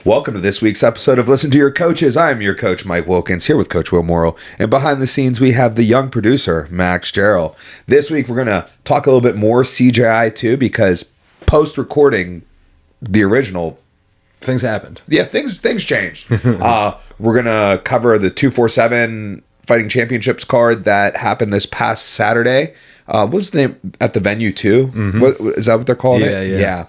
Welcome to this week's episode of Listen to Your Coaches. I'm your coach, Mike Wilkins, here with Coach Will Morrow. And behind the scenes, we have the young producer, Max Gerald. This week, we're going to talk a little bit more CJI too, because post-recording the original, things happened. Yeah, things changed. We're going to cover the 247 Fighting Championships card that happened this past Saturday. What was the name at the venue too? Mm-hmm. Is that what they're calling it? Yeah.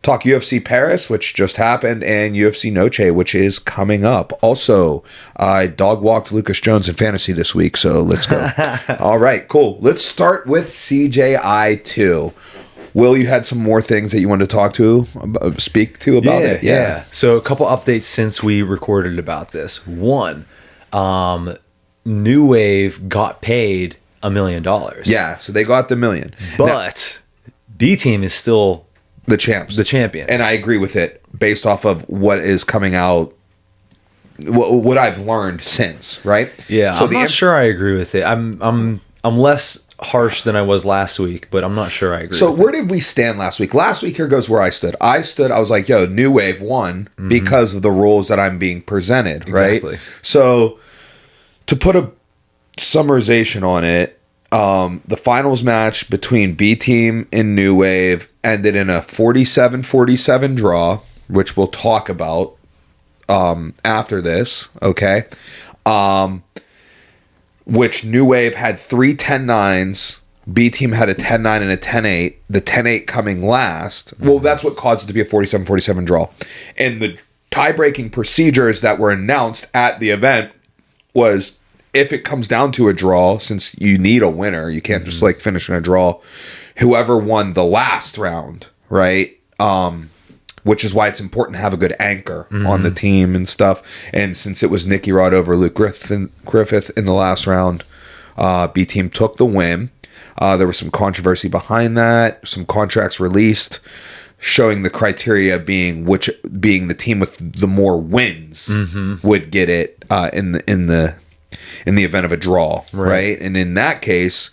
Talk UFC Paris, which just happened, and UFC Noche, which is coming up. Also, I dog walked Lucas Jones in fantasy this week, so let's go. All right, cool. Let's start with CJI 2. Will, you had some more things that you wanted to speak to about it? Yeah. So a couple updates since we recorded about this. One, New Wave got paid $1 million. Yeah, so they got the $1 million. But B Team is still the champions. And I agree with it based off of what is coming out, what I've learned since, right? Yeah, so I'm not sure I agree with it. I'm less harsh than I was last week, but I'm not sure I agree. So where did we stand last week? Last week, here goes where I stood. I was like, yo, New Wave won because of the rules that I'm being presented, right? Exactly. So to put a summarization on it, the finals match between B Team and New Wave ended in a 47-47 draw, which we'll talk about after this, okay? Which New Wave had 3 10-9s, B Team had a 10-9 and a 10-8, the 10-8 coming last. Well, that's what caused it to be a 47-47 draw. And the tie-breaking procedures that were announced at the event was, if it comes down to a draw, since you need a winner, you can't just like finish in a draw, whoever won the last round, right? Which is why it's important to have a good anchor on the team and stuff. And since it was Nicky Rod over Luke Griffith in the last round, B Team took the win. There was some controversy behind that, some contracts released showing the criteria being the team with the more wins would get it in the event of a draw, right? And in that case,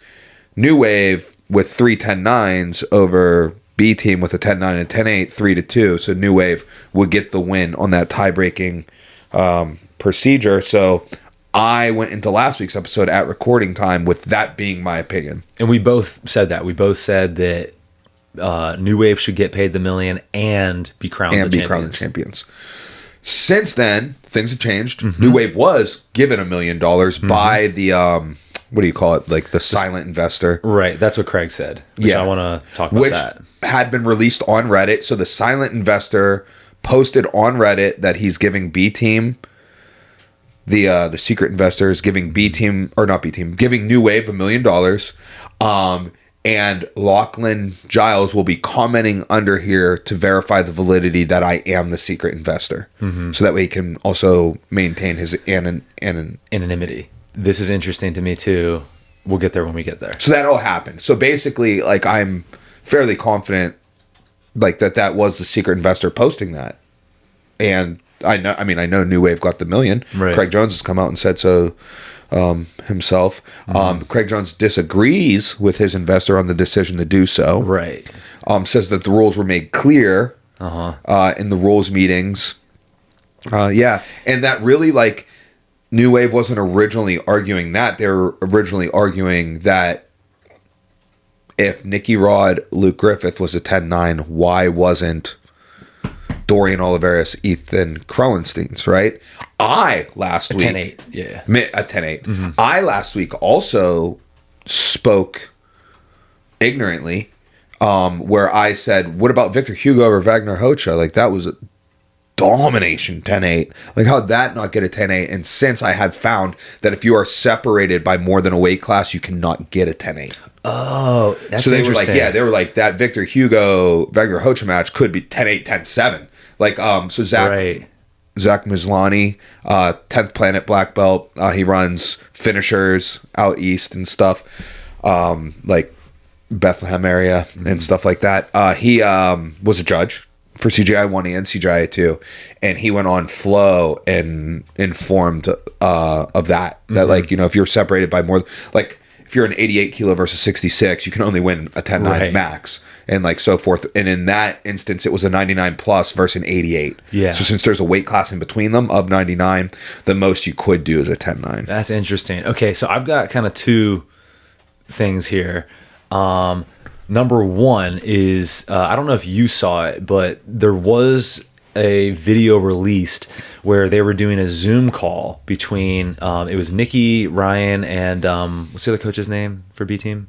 New Wave with 3 10-9s over B Team with a 10-9 and 10-8, 3-2. So New Wave would get the win on that tie-breaking procedure. So I went into last week's episode at recording time with that being my opinion. And we both said that. We both said that New Wave should get paid the $1 million and be crowned the champions. Since then, things have changed. New Wave was given $1 million by the what do you call it? Like the silent investor. Right. That's what Craig said. Which I want to talk about that. Which had been released on Reddit. So the silent investor posted on Reddit that he's giving B Team, the secret investor is giving giving New Wave $1 million. And Lachlan Giles will be commenting under here to verify the validity that I am the secret investor. So that way he can also maintain his anonymity. This is interesting to me too. We'll get there when we get there. So that all happened. So basically, like, I'm fairly confident like that was the secret investor posting that. And I know New Wave got the $1 million. Right. Craig Jones has come out and said so himself. Craig Jones disagrees with his investor on the decision to do so. Right. Says that the rules were made clear in the rules meetings. And that really, like, New Wave wasn't originally arguing that. They were originally arguing that if Nicky Rod, Luke Griffith was a 10-9, why wasn't Dorian Oliveris, Ethan Kroenstein's, right? I last week... 10-8, yeah. A 10-8. I last week also spoke ignorantly where I said, what about Victor Hugo or Wagner Hocha? Like, that was a domination 10-8. Like, how'd that not get a 10-8? And since I had found that if you are separated by more than a weight class, you cannot get a 10-8. Oh, that's so they interesting. they were like, that Victor Hugo Wagner Hocha match could be 10-8, 10-7. Like, so Zach Mislani, 10th Planet black belt. He runs finishers out east and stuff, like Bethlehem area and stuff like that. He was a judge for CGI 1 and CGI 2, and he went on Flow and informed of that, like, you know, if you're separated by more, like, if you're an 88 kilo versus 66, you can only win a 10-9 Right. max, and like so forth. And in that instance, it was a 99 plus versus an 88. Yeah. So since there's a weight class in between them of 99, the most you could do is a 10-9. That's interesting. Okay, so I've got kind of two things here. Number one is I don't know if you saw it, but there was a video released where they were doing a Zoom call between it was Nikki, Ryan, and what's the other coach's name for B Team?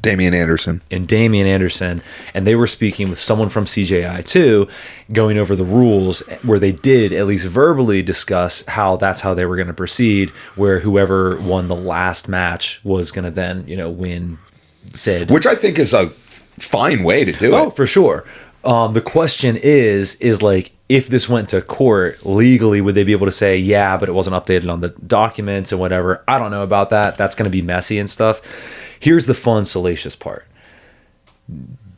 Damian Anderson. And Damian Anderson, and they were speaking with someone from CJI too, going over the rules where they did at least verbally discuss how that's how they were going to proceed, where whoever won the last match was going to then, win said. Which I think is a fine way to do it. Oh, for sure. The question is like, if this went to court legally, would they be able to say, yeah, but it wasn't updated on the documents and whatever? I don't know about that. That's going to be messy and stuff. Here's the fun, salacious part.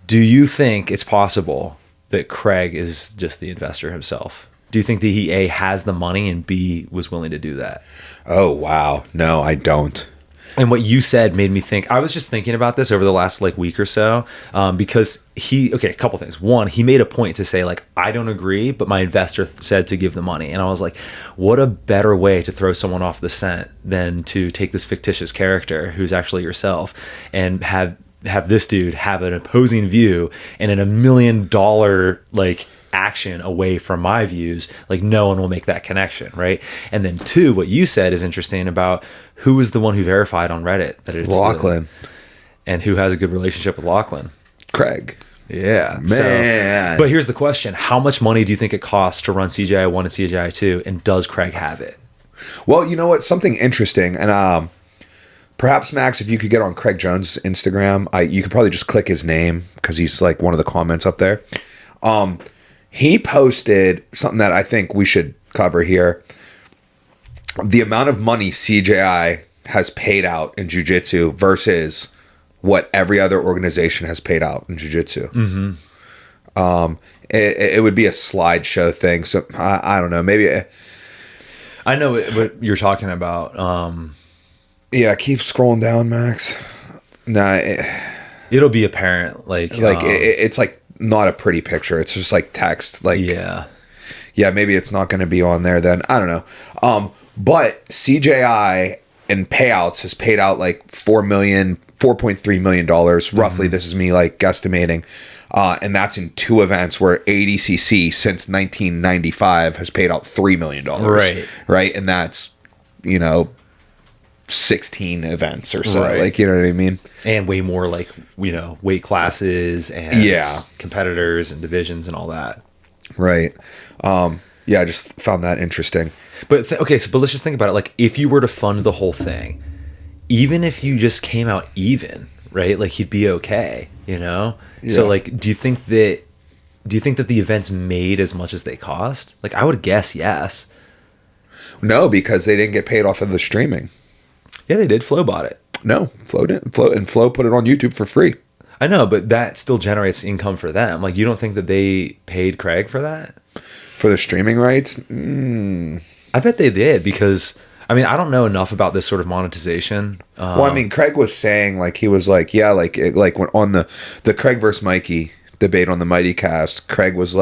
Do you think it's possible that Craig is just the investor himself? Do you think that he, A, has the money, and B, was willing to do that? Oh, wow. No, I don't. And what you said made me think. I was just thinking about this over the last week or so, because a couple things. One, he made a point to say I don't agree, but my investor said to give the money, and I was like, what a better way to throw someone off the scent than to take this fictitious character who's actually yourself and have this dude have an opposing view and in $1 million action away from my views. No one will make that connection, right? And then two, what you said is interesting about who was the one who verified on Reddit that it's Lachlan. And who has a good relationship with Lachlan? Craig. Yeah. Man. But here's the question. How much money do you think it costs to run CGI 1 and CGI 2, and does Craig have it? Well, you know what? Something interesting, and perhaps, Max, if you could get on Craig Jones' Instagram, you could probably just click his name because he's one of the comments up there. He posted something that I think we should cover here. The amount of money CJI has paid out in jiu-jitsu versus what every other organization has paid out in jiu-jitsu. Mm-hmm. It would be a slideshow thing. So I don't know. Maybe I know what you're talking about. Yeah, keep scrolling down, Max. Nah, it'll be apparent. It's not a pretty picture. It's just text. Yeah, maybe it's not going to be on there then. I don't know. But CJI in payouts has paid out $4.3 million roughly. Mm-hmm. This is me guesstimating. And that's in 2 events where ADCC since 1995 has paid out $3 million. Right. And that's, 16 events or so. Right. You know what I mean? And way more weight classes and competitors and divisions and all that. Right. I just found that interesting. But but let's just think about it. If you were to fund the whole thing, even if you just came out even, right? He'd be okay, Yeah. So do you think that the events made as much as they cost? I would guess yes. No, because they didn't get paid off of the streaming. Yeah, they did. Flo bought it. No, Flo didn't. Flo put it on YouTube for free. I know, but that still generates income for them. You don't think that they paid Craig for that? For the streaming rights? I bet they did, because I don't know enough about this sort of monetization. Craig was saying he was when on the Craig versus Mikey debate on the Mighty Cast, Craig was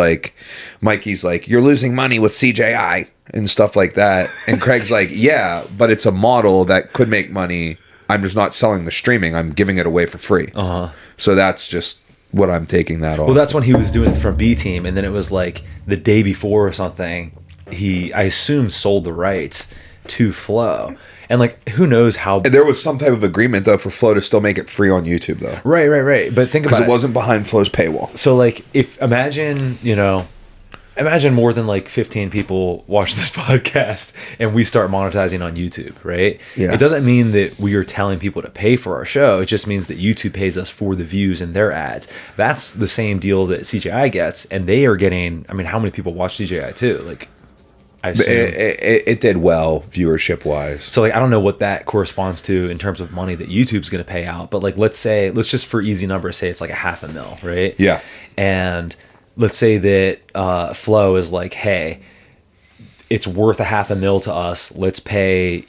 Mikey's you're losing money with CJI and stuff like that, and Craig's yeah, but it's a model that could make money. I'm just not selling the streaming. I'm giving it away for free. So that's just what I'm taking that off. Well, that's when he was doing it from B Team, and then it was the day before or something. I assume sold the rights to Flo, and who knows how. There was some type of agreement though for Flo to still make it free on YouTube though. Right. But think about it, because it wasn't behind Flo's paywall. So if imagine more than 15 people watch this podcast and we start monetizing on YouTube, right? Yeah. It doesn't mean that we are telling people to pay for our show. It just means that YouTube pays us for the views and their ads. That's the same deal that CJI gets, and they are getting. How many people watch CJI too? I assume. It did well viewership wise. So I don't know what that corresponds to in terms of money that YouTube's going to pay out, but let's just for easy numbers say it's $500,000, right? Yeah. And let's say that Flo is hey, it's worth $500,000 to us. Let's pay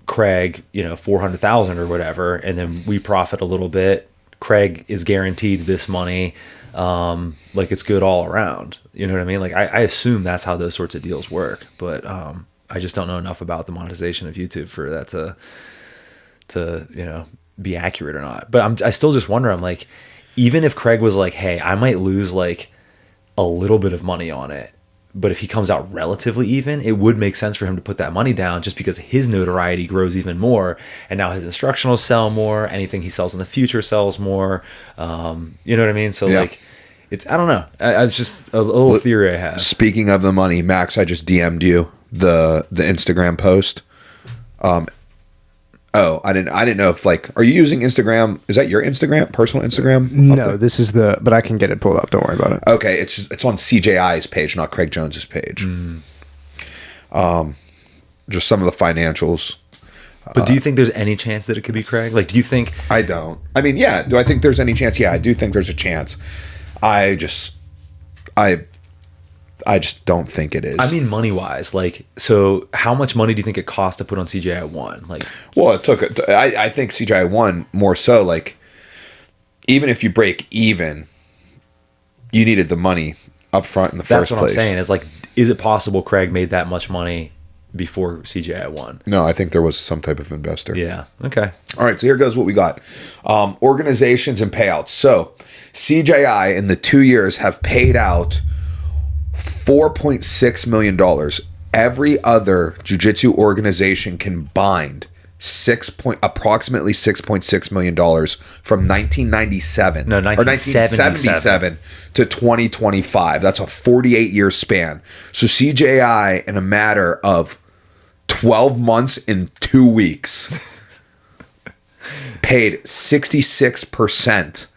Craig, 400,000 or whatever, and then we profit a little bit. Craig is guaranteed this money. Like it's good all around. You know what I mean? Like I assume that's how those sorts of deals work, but I just don't know enough about the monetization of YouTube for that to be accurate or not. But I still just wonder, I'm like, even if Craig was like, hey, I might lose like a little bit of money on it, but if he comes out relatively even, it would make sense for him to put that money down just because his notoriety grows even more. And now his instructionals sell more. Anything he sells in the future sells more. You know what I mean? So like, I don't know. It's just a little theory I have. Speaking of the money, Max, I just DM'd you the Instagram post. I didn't know if are you using Instagram? Is that your Instagram, personal Instagram? No, this is but I can get it pulled up. Don't worry about it. Okay, it's on CJI's page, not Craig Jones's page. Just some of the financials. But do you think there's any chance that it could be Craig? Like, do you think? I don't. I mean, yeah. Do I think there's any chance? Yeah, I do think there's a chance. I just don't think it is. I mean, money wise, like, so how much money do you think it cost to put on CJI 1? Like, well, I think CJI 1 more so. Like, even if you break even, you needed the money up front in the first place. That's what I'm saying. Is like, is it possible Craig made that much money before CJI 1? No, I think there was some type of investor. Yeah. Okay. All right. So here goes what we got. Organizations and payouts. So CJI in the 2 years have paid out $4.6 million. Every other jiu-jitsu organization combined approximately $6.6 million from 1997 or 1977 to 2025. That's a 48-year span. So CJI, in a matter of 12 months and 2 weeks, paid 66%.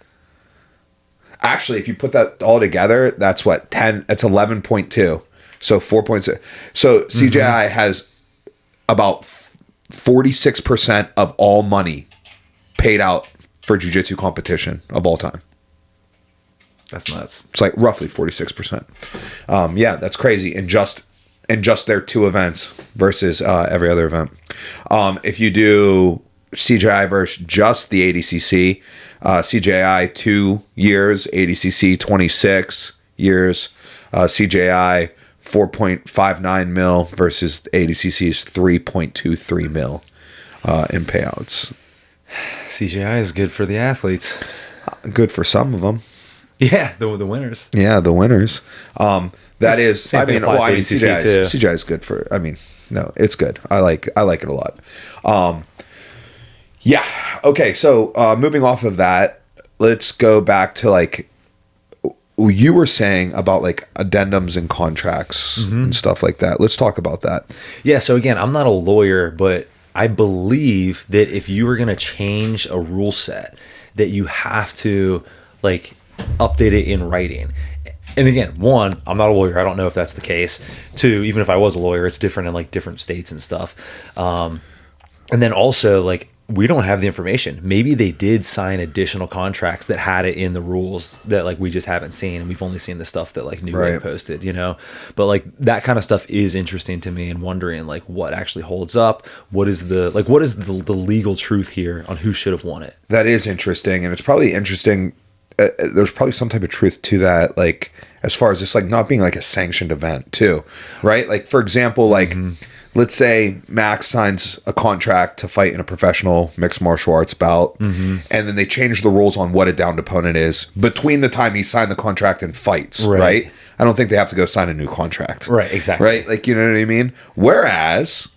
Actually, if you put that all together, that's what, 10, it's 11.2. So 4.6. So CJI has about 46% of all money paid out for jiu-jitsu competition of all time. That's nuts. It's like roughly 46%. Yeah, that's crazy. In just their 2 events versus every other event. If you do CJI versus just the ADCC, CJI 2 years, ADCC 26 years, CJI 4.59 mil versus ADCC's 3.23 mil in payouts. CJI is good for the athletes. Good for some of them. Yeah, the winners. Yeah, the winners. That is, Same thing applies to ADCC too. CJI is good for. I mean, no, it's good. I like it a lot. Yeah. Okay. So moving off of that, let's go back to like you were saying about like addendums and contracts and stuff like that. Let's talk about that. Yeah. So again, I'm not a lawyer, but I believe that if you were going to change a rule set, that you have to like update it in writing. And again, 1, I'm not a lawyer. I don't know if that's the case. 2, even if I was a lawyer, it's different in like different states and stuff. And then also like, we don't have the information. Maybe they did sign additional contracts that had it in the rules that like we just haven't seen, and we've only seen the stuff that like New Wave posted, But like that kind of stuff is interesting to me, and wondering like what actually holds up. What is the legal truth here on who should have won it? That is interesting, and it's probably interesting. There's probably some type of truth to that, like as far as this like not being like a sanctioned event too, right? Like for example, like. Let's say Max signs a contract to fight in a professional mixed martial arts bout, and then they change the rules on what a downed opponent is between the time he signed the contract and fights, right? I don't think they have to go sign a new contract. Right, exactly. Right? Like, you know what I mean? Whereas,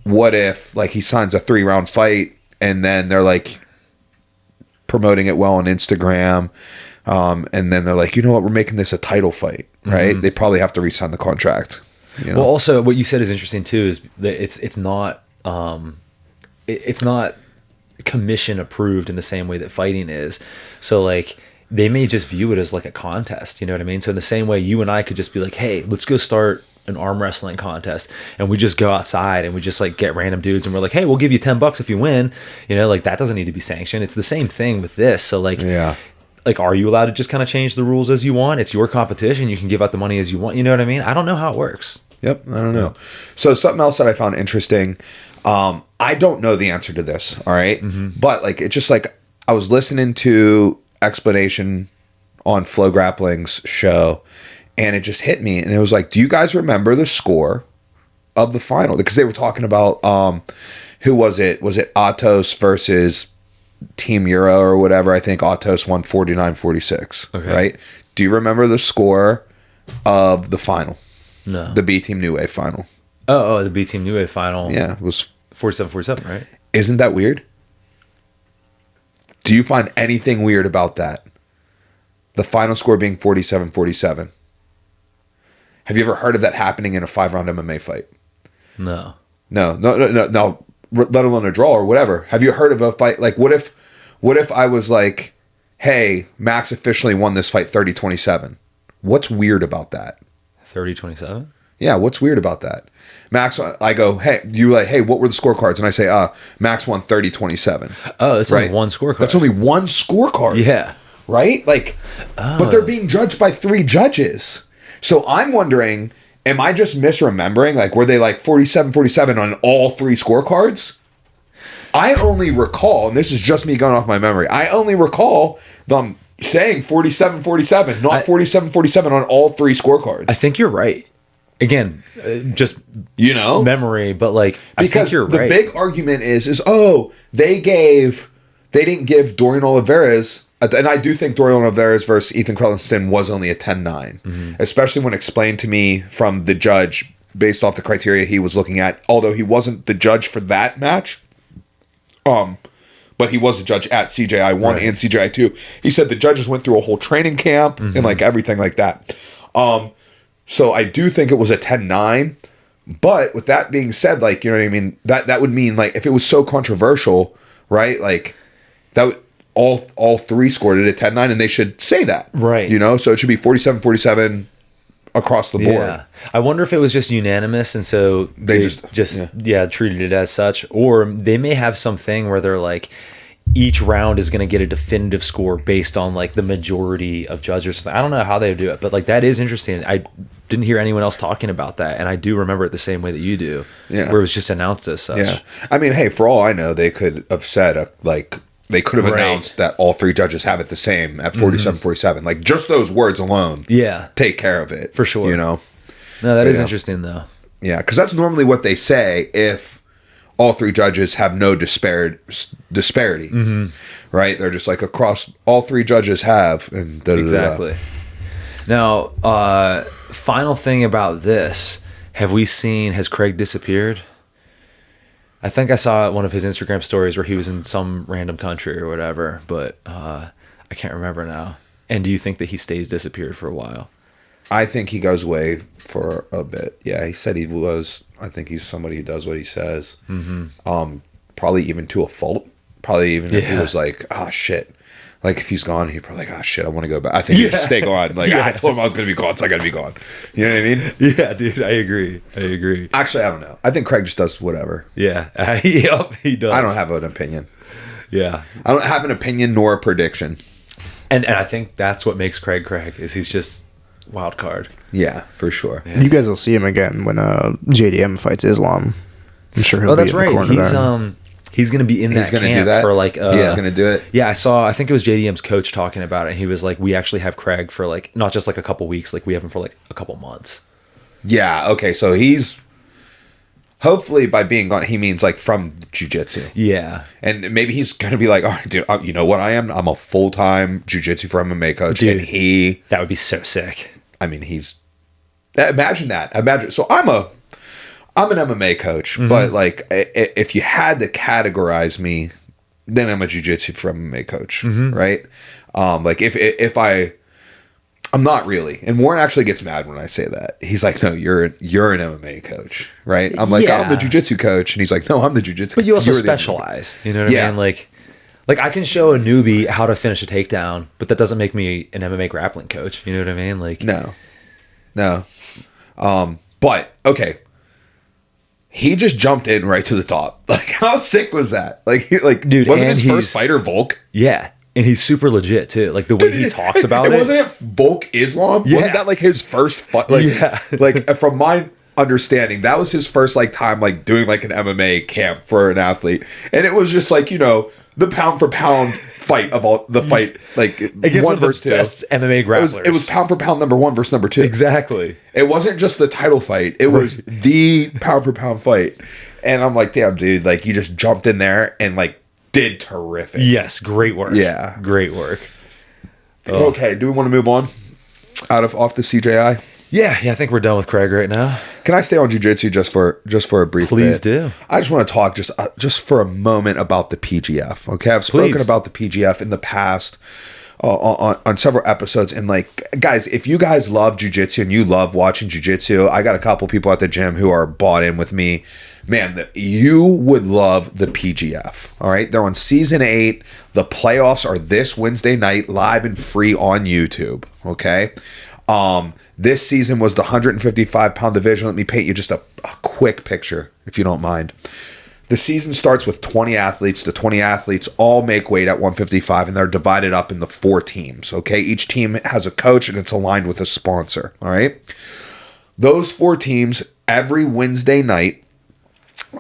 what if, like, he signs a 3-round fight, and then they're, like, promoting it well on Instagram, and then they're like, you know what, we're making this a title fight, right? They probably have to re-sign the contract. Well, also what you said is interesting too, is that it's not commission approved in the same way that fighting is. So like they may just view it as like a contest, you know what I mean? So in the same way you and I could just be like, hey, let's go start an arm wrestling contest, and we just go outside and we just like get random dudes and we're like, hey, we'll give you $10 if you win, like that doesn't need to be sanctioned. It's the same thing with this. So like, like, are you allowed to just kind of change the rules as you want? It's your competition. You can give out the money as you want. You know what I mean? I don't know how it works. Yep. I don't know. So something else that I found interesting. I don't know the answer to this. All right. But like, it's just like, I was listening to explanation on Flow Grappling's show, and it just hit me. And it was like, do you guys remember the score of the final? Because they were talking about, who was it? Was it Atos versus Team Euro or whatever? I think Atos won 49-46. Okay. Right? Do you remember the score of the final? No. The B Team New Wave final. Oh, the B Team New Wave final. Yeah, it was 47-47, right? Isn't that weird? Do you find anything weird about that? The final score being 47-47. Have you ever heard of that happening in a 5-round MMA fight? No. No. Let alone a draw or whatever. Have you heard of a fight? Like, what if I was like, hey, Max officially won this fight 30-27. What's weird about that? 30-27? Yeah, what's weird about that? Max, I go, hey, you like, hey, what were the scorecards? And I say, Max won 30-27. Oh, that's right? Only one scorecard. That's only one scorecard. Yeah. Right? Like, but they're being judged by 3 judges. So I'm wondering, am I just misremembering? Like, were they like 47-47 on all 3 scorecards? I only recall, and this is just me going off my memory, I only recall them saying 47-47, not 47-47 on all 3 scorecards. I think you're right. Again, just memory, but like, because I think you're the right. big argument is they didn't give Dorian Oliveira's, and I do think Dorian Oliveira's versus Ethan Crelinsten was only a 10-9, especially when explained to me from the judge based off the criteria he was looking at, although he wasn't the judge for that match. But he was a judge at CJI 1 and CJI 2. He said the judges went through a whole training camp and like everything like that. So I do think it was a 10-9. But with that being said, like, you know what I mean? That would mean, like, if it was so controversial, right? Like, that all 3 scored it at 10-9, and they should say that. Right. You know? So it should be 47-47 across the board. Yeah. I wonder if it was just unanimous, and so they just treated it as such. Or they may have something where they're like, each round is going to get a definitive score based on like the majority of judges. I don't know how they do it, but like, that is interesting. I didn't hear anyone else talking about that, and I do remember it the same way that you do, where it was just announced as such. Yeah. I mean, hey, for all I know, they could have said they could have announced that all 3 judges have it the same at 47-47. Like, just those words alone take care of it. For sure. You know? No, that is interesting, though. Yeah, because that's normally what they say if all 3 judges have no disparity. Right? They're just like, across all 3 judges have. And exactly. Now, final thing about this. Has Craig disappeared? I think I saw one of his Instagram stories where he was in some random country or whatever, but I can't remember now. And do you think that he stays disappeared for a while? I think he goes away for a bit. Yeah, he said he was. I think he's somebody who does what he says. Probably even to a fault. Probably even if he was like, shit. Like, if he's gone, he'd probably like, shit, I want to go back. I think he'd just stay gone. Like, I told him I was going to be gone, so I got to be gone. You know what I mean? Yeah, dude, I agree. Actually, I don't know. I think Craig just does whatever. Yeah. Yep, he does. I don't have an opinion. Yeah. I don't have an opinion nor a prediction. And I think that's what makes Craig, is he's just wild card. Yeah, for sure. Yeah. You guys will see him again when JDM fights Islam. I'm sure he'll be in the corner there. He's going to be in that camp do that? For like... he's going to do it? Yeah, I think it was JDM's coach talking about it, and he was like, we actually have Craig for like, not just like a couple weeks, like we have him for like a couple months. Yeah, okay, so he's... Hopefully by being gone, he means like from jiu-jitsu. Yeah. And maybe he's going to be like, all right, dude, you know what I am? I'm a full-time jiu-jitsu for MMA coach. Dude, and that would be so sick. I mean, imagine that. So I'm an MMA coach, but like, if you had to categorize me, then I'm a jiu-jitsu for MMA coach, right? Like I'm not really. And Warren actually gets mad when I say that. He's like, no, you're an MMA coach, right? I'm like, I'm the jiu-jitsu coach. And he's like, no, I'm the jiu-jitsu coach. But you also specialize. You know what I mean? Like I can show a newbie how to finish a takedown, but that doesn't make me an MMA grappling coach. You know what I mean? Like, no. But okay. He just jumped in right to the top. Like, how sick was that? Dude, wasn't his first fighter Volk? Yeah. And he's super legit too. Like the way he talks about it. Wasn't it Volk Islam? Yeah. Wasn't that like his first fight? Like, like from my understanding. That was his first like time like doing like an MMA camp for an athlete, and it was just like, you know, the pound for pound fight of all the fight, like against one versus two, best MMA grapplers. It was pound for pound number 1 versus number 2. Exactly. It wasn't just the title fight. It was the pound for pound fight. And I'm like, damn, dude, like you just jumped in there and like did terrific. Yes, great work. Yeah, great work. Okay, do we want to move on off the CJI? Yeah, I think we're done with Craig right now. Can I stay on jiu-jitsu just for a brief Please bit? do. I just want to talk just for a moment about the PGF. Okay, I've spoken about the PGF in the past on several episodes, and like, guys, if you guys love jiu-jitsu and you love watching jiu-jitsu, I got a couple people at the gym who are bought in with me. Man, you would love the PGF. All right, they're on season 8. The playoffs are this Wednesday night, live and free on YouTube. Okay. This season was the 155-pound division. Let me paint you just a quick picture, if you don't mind. The season starts with 20 athletes. The 20 athletes all make weight at 155, and they're divided up into 4 teams, okay? Each team has a coach, and it's aligned with a sponsor, all right? Those 4 teams, every Wednesday night,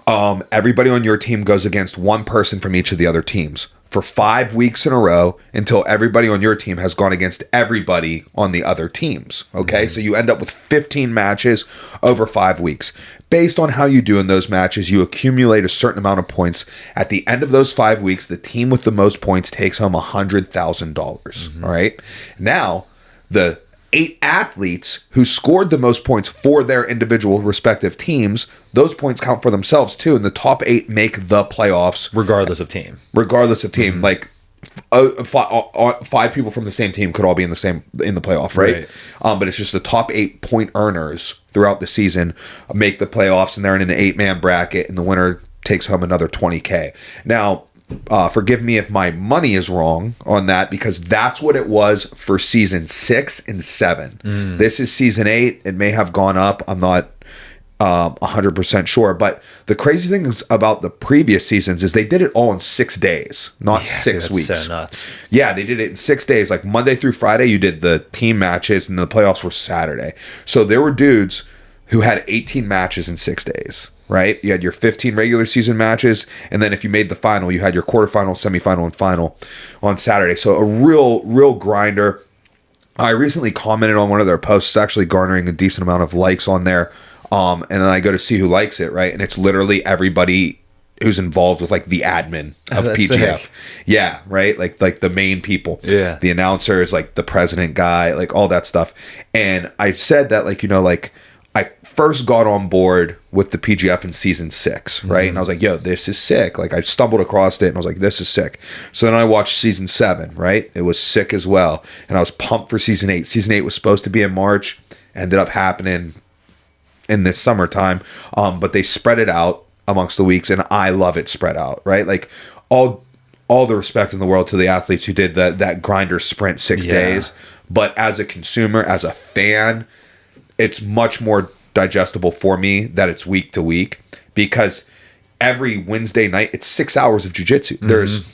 everybody on your team goes against one person from each of the other teams for 5 weeks in a row until everybody on your team has gone against everybody on the other teams. Okay, so you end up with 15 matches over 5 weeks. Based on how you do in those matches, you accumulate a certain amount of points. At the end of those 5 weeks, the team with the most points takes home $100,000. All right, now the 8 athletes who scored the most points for their individual respective teams, those points count for themselves too, and the top 8 make the playoffs regardless of team. Like 5 people from the same team could all be in the playoff, right? But it's just the top 8 point earners throughout the season make the playoffs, and they're in an 8-man bracket, and the winner takes home another $20K. Now, forgive me if my money is wrong on that, because that's what it was for season 6 and 7. This is season 8. It may have gone up. I'm not 100% sure. But the crazy thing is about the previous seasons is they did it all in 6 days, not 6 weeks. So nuts. Yeah, they did it in 6 days. Like Monday through Friday, you did the team matches, and the playoffs were Saturday. So there were dudes who had 18 matches in 6 days. Right? You had your 15 regular season matches, and then if you made the final, you had your quarterfinal, semifinal, and final on Saturday. So a real grinder. I recently commented on one of their posts, actually garnering a decent amount of likes on there. And then I go to see who likes it, right? And it's literally everybody who's involved with like the admin of PGF. Sick. Yeah, right? Like the main people. Yeah. The announcers, like the president guy, like all that stuff. And I said that, like, you know, like I first got on board with the PGF in season 6, right? And I was like, yo, this is sick. Like I stumbled across it and I was like, this is sick. So then I watched season 7, right? It was sick as well. And I was pumped for season 8. Season 8 was supposed to be in March, ended up happening in this summertime. But they spread it out amongst the weeks, and I love it spread out, right? Like all the respect in the world to the athletes who did that grinder sprint 6 days. But as a consumer, as a fan, it's much more digestible for me that it's week to week, because every Wednesday night it's 6 hours of jiu-jitsu. There's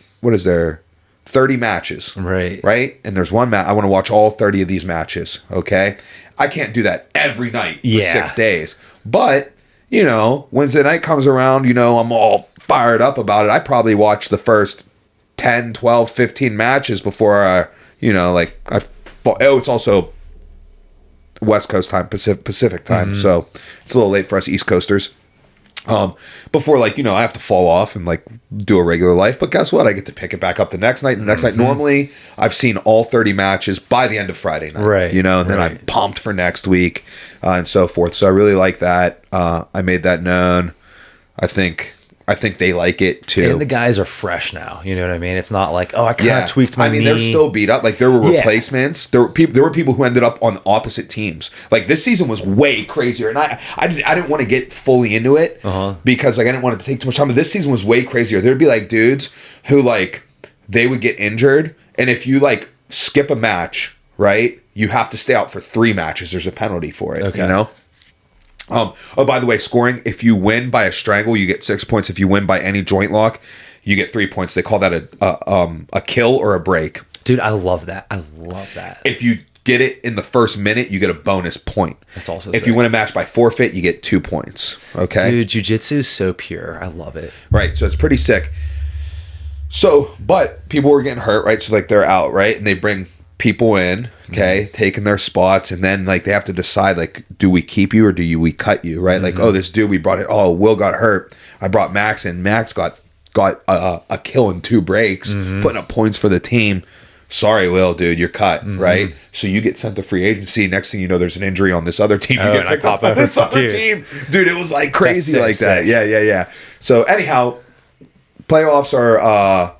30 matches, right? And there's one match. I want to watch all 30 of these matches. Okay, I can't do that every night for 6 days, but you know, Wednesday night comes around, you know, I'm all fired up about it. I probably watch the first 10, 12, 15 matches before it's also West Coast time, Pacific time, so it's a little late for us East Coasters. Before, like, you know, I have to fall off and like do a regular life, but guess what? I get to pick it back up the next night. And the next night, normally I've seen all 30 matches by the end of Friday night, right? You know, and then I'm pumped for next week and so forth. So I really like that. I made that known. I think they like it too. And the guys are fresh now. You know what I mean? It's not like, oh, I kind of tweaked my knee. They're still beat up. Like there were replacements. There were people who ended up on opposite teams. Like this season was way crazier, and I didn't want to get fully into it because like I didn't want it to take too much time. But this season was way crazier. There'd be like dudes who like they would get injured, and if you like skip a match, right, you have to stay out for 3 matches. There's a penalty for it. Okay. You know. By the way, scoring, if you win by a strangle, you get 6 points. If you win by any joint lock, you get 3 points. They call that a kill or a break. Dude, I love that. If you get it in the first minute, you get a bonus point. That's also if sick. you win a match by forfeit, you get 2 points. Okay, dude, jiu-jitsu is so pure. I love it. Right, so it's pretty sick. So, but people were getting hurt, right? So like they're out, right, and they bring people in, okay, taking their spots, and then like they have to decide, like, do we keep you or we cut you, right? Like, oh, this dude we brought it. Oh, Will got hurt. I brought Max in. Max got a kill in 2 breaks, putting up points for the team. Sorry, Will, dude, you're cut, right? So you get sent to free agency. Next thing you know, there's an injury on this other team. You get picked up on this other team. Dude, it was like crazy like that. Yeah. So anyhow, playoffs are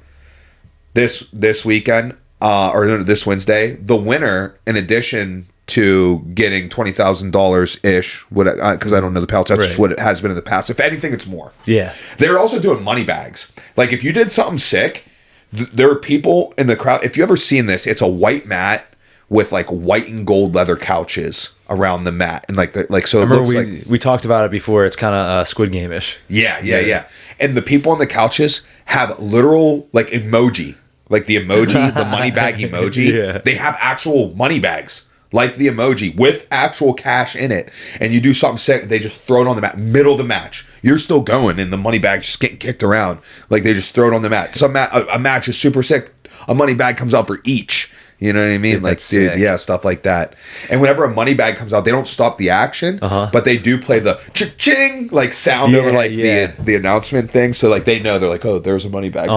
this weekend, or this Wednesday. The winner, in addition to getting $20,000 ish, because I don't know the payouts, that's just what it has been in the past. If anything, it's more. Yeah. They're also doing money bags. Like if you did something sick, there are people in the crowd. If you ever seen this, it's a white mat with like white and gold leather couches around the mat, and so it looks like we talked about it before. It's kind of Squid Game-ish. Yeah. And the people on the couches have literal like emoji, like the emoji, the money bag emoji. Yeah. They have actual money bags, like the emoji, with actual cash in it. And you do something sick, they just throw it on the mat, middle of the match. You're still going, and the money bag's just getting kicked around. Like they just throw it on the mat. A match is super sick. A money bag comes out for each. You know what I mean? Dude, sick. Yeah, stuff like that. And whenever a money bag comes out, they don't stop the action, but they do play the ching like sound over like the announcement thing. So like they know, they're like, oh, there's a money bag.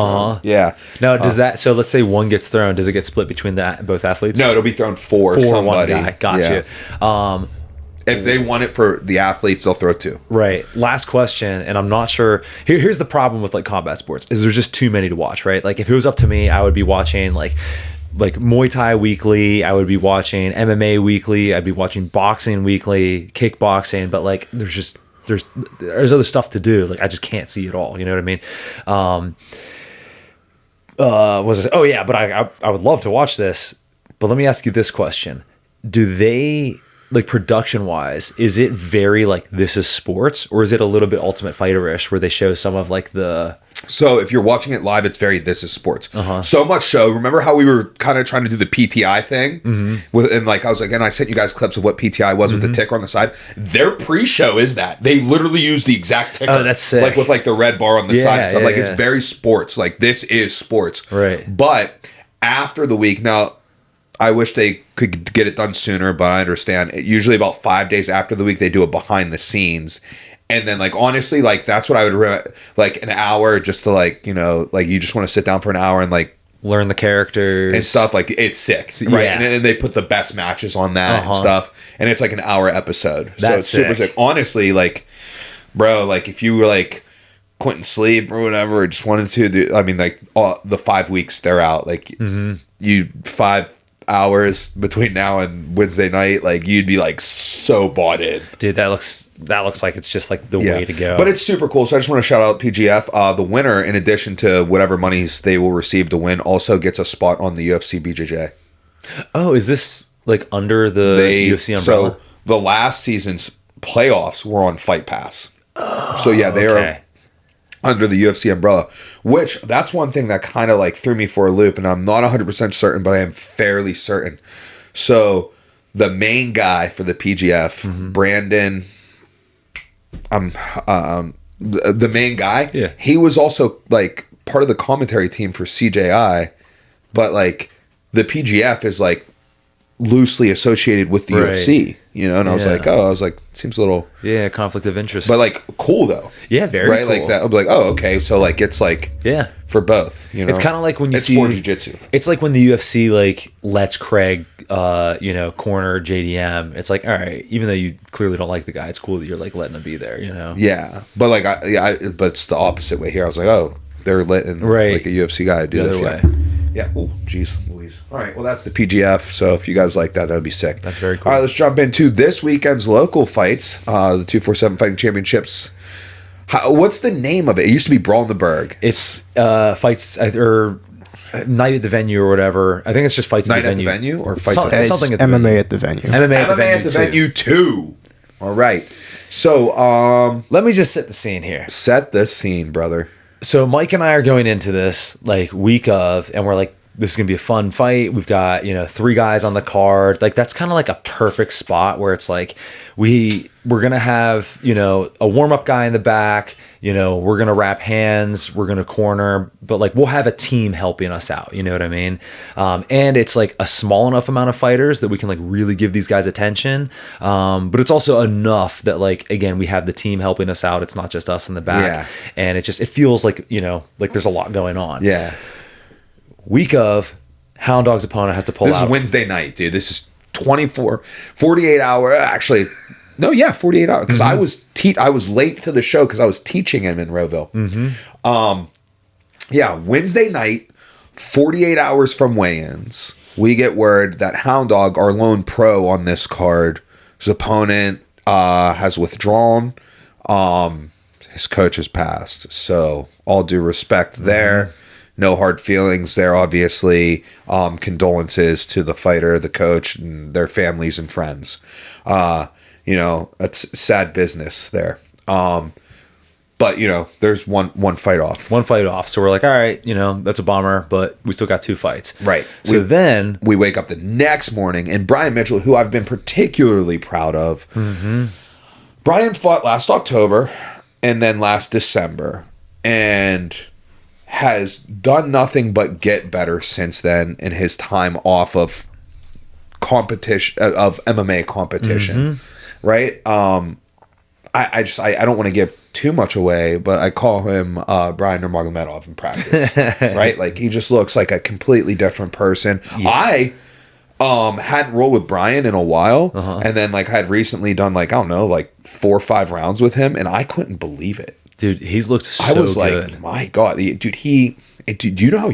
Yeah. Now, does that? So let's say one gets thrown. Does it get split between both athletes? No, it'll be thrown for somebody. One guy. Gotcha. Yeah. If they want it for the athletes, they'll throw 2. Right. Last question, and I'm not sure. Here's the problem with like combat sports: is there's just too many to watch. Right. Like if it was up to me, I would be watching like Muay Thai weekly. I would be watching MMA weekly. I'd be watching boxing weekly, kickboxing. But like there's other stuff to do. Like I just can't see it all. You know what I mean? Oh yeah, but I would love to watch this. But let me ask you this question: do they, like, production wise, is it very like This Is Sports, or is it a little bit Ultimate Fighter-ish where they show some of like the... So if you're watching it live, it's very This Is Sports. So much so. Remember how we were kind of trying to do the PTI thing? And like I was like, and I sent you guys clips of what PTI was with the ticker on the side. Their pre-show is that. They literally use the exact ticker. Oh, that's sick. Like with like the red bar on the side and stuff. Yeah, like it's very sports. Like This Is Sports. Right. But after the week, now I wish they could get it done sooner, but I understand. Usually about 5 days after the week, they do it behind the scenes. And then, like, honestly, like, that's what I would like an hour just to, like, you know, like, you just want to sit down for an hour and, like, learn the characters and stuff. Like, it's sick, right? Yeah. And they put the best matches on that and stuff. And it's like an hour episode. That's so it's super sick. Honestly, like, bro, like, if you were, like, couldn't sleep or whatever, or just wanted to do, I mean, like, the 5 weeks they're out, like, you 5 hours between now and Wednesday night, like you'd be like so bought in, dude. That looks like it's just like the way to go. But it's super cool. So I just want to shout out PGF. The winner, in addition to whatever monies they will receive to win, also gets a spot on the UFC BJJ. Oh, is this like under the UFC umbrella? So the last season's playoffs were on Fight Pass. So yeah, they are under the UFC umbrella, which that's one thing that kind of like threw me for a loop, and I'm not 100% certain, but I am fairly certain. So the main guy for the PGF, Brandon, the main guy, he was also like part of the commentary team for CJI, but like the PGF is like loosely associated with the UFC, you know, and I was like, seems a little conflict of interest, but like cool though, very right, cool. Like that. I'll be like, oh, okay, so like it's like for both, you know, it's kind of like when you it's see for jiu-jitsu. It's like when the UFC like lets Craig, you know, corner JDM. It's like, all right, even though you clearly don't like the guy, it's cool that you're like letting him be there, you know. Yeah, but like but it's the opposite way here. I was like, oh, they're letting like a UFC guy do this way. Yeah. Oh, geez, Louise. All right. Well, that's the PGF. So if you guys like that, that'd be sick. That's very cool. All right, let's jump into this weekend's local fights. The 247 Fighting Championships. What's the name of it? It used to be Brawl in the Berg. It's fights or night at the venue or whatever. I think it's just fights night at the venue or fights something at the MMA venue. at the venue. MMA at the venue too. All right. So let me just set the scene here. Set the scene, brother. So Mike and I are going into this like week of, and we're like, this is going to be a fun fight. We've got, 3 guys on the card. Like, that's kind of like a perfect spot where it's like, we're going to have, a warm-up guy in the back, we're going to wrap hands, we're going to corner, but like, we'll have a team helping us out. You know what I mean? And it's like a small enough amount of fighters that we can like really give these guys attention. But it's also enough that like, again, we have the team helping us out. It's not just us in the back. And it feels like, like there's a lot going on. Yeah. Week of, Hound Dog's opponent has to pull out. This is Wednesday night, dude. This is 48 hour. Actually, no, yeah, 48 hours. Because I was late to the show because I was teaching him in Roeville. Wednesday night, 48 hours from weigh-ins, we get word that Hound Dog, our lone pro on this card, his opponent has withdrawn. His coach has passed. So all due respect there. No hard feelings there, obviously. Condolences to the fighter, the coach, and their families and friends. It's sad business there. But, there's one fight off. One fight off. So we're like, all right, that's a bummer, but we still got 2 fights. Right. So then we wake up the next morning, and Brian Mitchell, who I've been particularly proud of, Brian fought last October and then last December, and has done nothing but get better since then in his time off of competition, of MMA competition, right? I don't want to give too much away, but I call him Brian Nurmagomedov in practice, right? Like, he just looks like a completely different person. I hadn't rolled with Brian in a while, and then like I had recently done like, I don't know, like 4 or 5 rounds with him, and I couldn't believe it. Dude, he's looked so good. I was like, my God, dude, do you know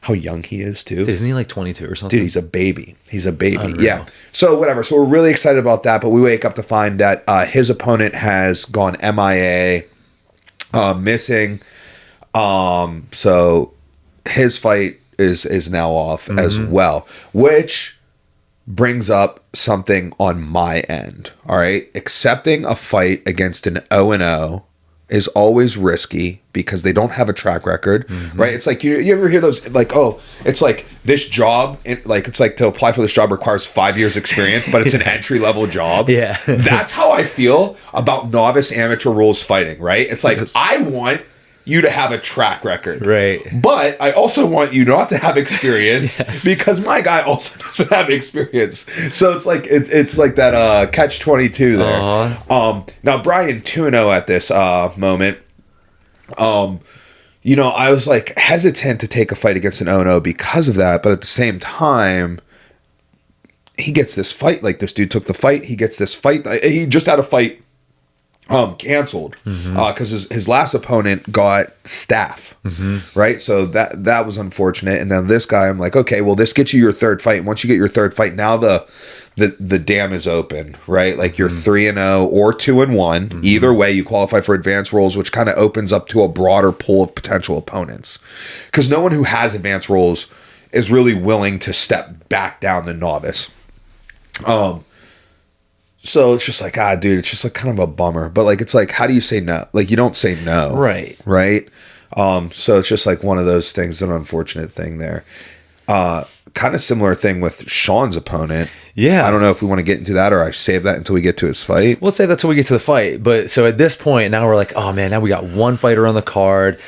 how young he is too? Dude, isn't he like 22 or something? Dude, he's a baby. Unreal. Yeah. So whatever. So we're really excited about that, but we wake up to find that his opponent has gone MIA, missing. So his fight is now off as well, which brings up something on my end. All right. Accepting a fight against an 0-0 is always risky because they don't have a track record, right? It's like, you ever hear those, like, oh, it's like this job, it's like to apply for this job requires 5 years experience, but it's an entry-level job. Yeah. That's how I feel about novice amateur rules fighting, right? It's like, I want you to have a track record. Right. But I also want you not to have experience because my guy also doesn't have experience. So it's like it's like that catch-22 there. Now Brian 2-0 at this moment. I was like hesitant to take a fight against an 0-0 because of that, but at the same time, he gets this fight. Like, this dude took the fight. He gets this fight. He just had a fight canceled because his last opponent got staph, right? So that was unfortunate. And then this guy, I'm like, okay, well, this gets you your 3rd fight. And once you get your 3rd fight, now the dam is open, right? Like, you're 3-0 or 2-1. Either way, you qualify for advanced roles, which kind of opens up to a broader pool of potential opponents, because no one who has advanced roles is really willing to step back down to novice. So it's just like, dude, it's just like kind of a bummer. But like, it's like, how do you say no? Like, you don't say no. Right. Right. So it's just like one of those things, an unfortunate thing there. Kind of similar thing with Sean's opponent. Yeah. I don't know if we want to get into that or I save that until we get to his fight. We'll save that till we get to the fight. But so at this point, now we're like, oh man, now we got one fighter on the card.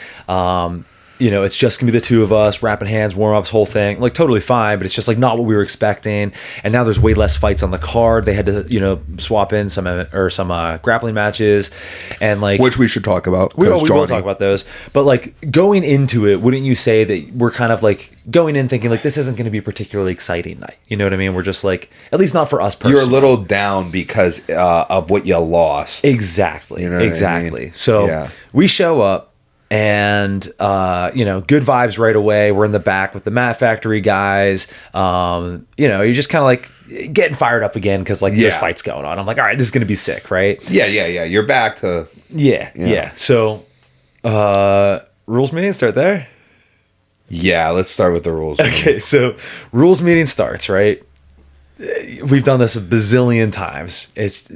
It's just gonna be the 2 of us, wrapping hands, warm-ups, whole thing. Like, totally fine, but it's just like not what we were expecting. And now there's way less fights on the card. They had to, swap in some grappling matches, and like, which we should talk about. We will talk about those. But like, going into it, wouldn't you say that we're kind of like going in thinking like this isn't going to be a particularly exciting night? You know what I mean? We're just like, at least not for us personally. You're a little down because of what you lost. Exactly. You know what I mean? So we show up. And, good vibes right away. We're in the back with the Mat Factory guys. You're just kind of like getting fired up again because, like, there's fights going on. I'm like, all right, this is going to be sick, right? Yeah. You're back to... Yeah. So, rules meeting, start there? Yeah, let's start with the rules. Okay, so rules meeting starts, right? We've done this a bazillion times. It's...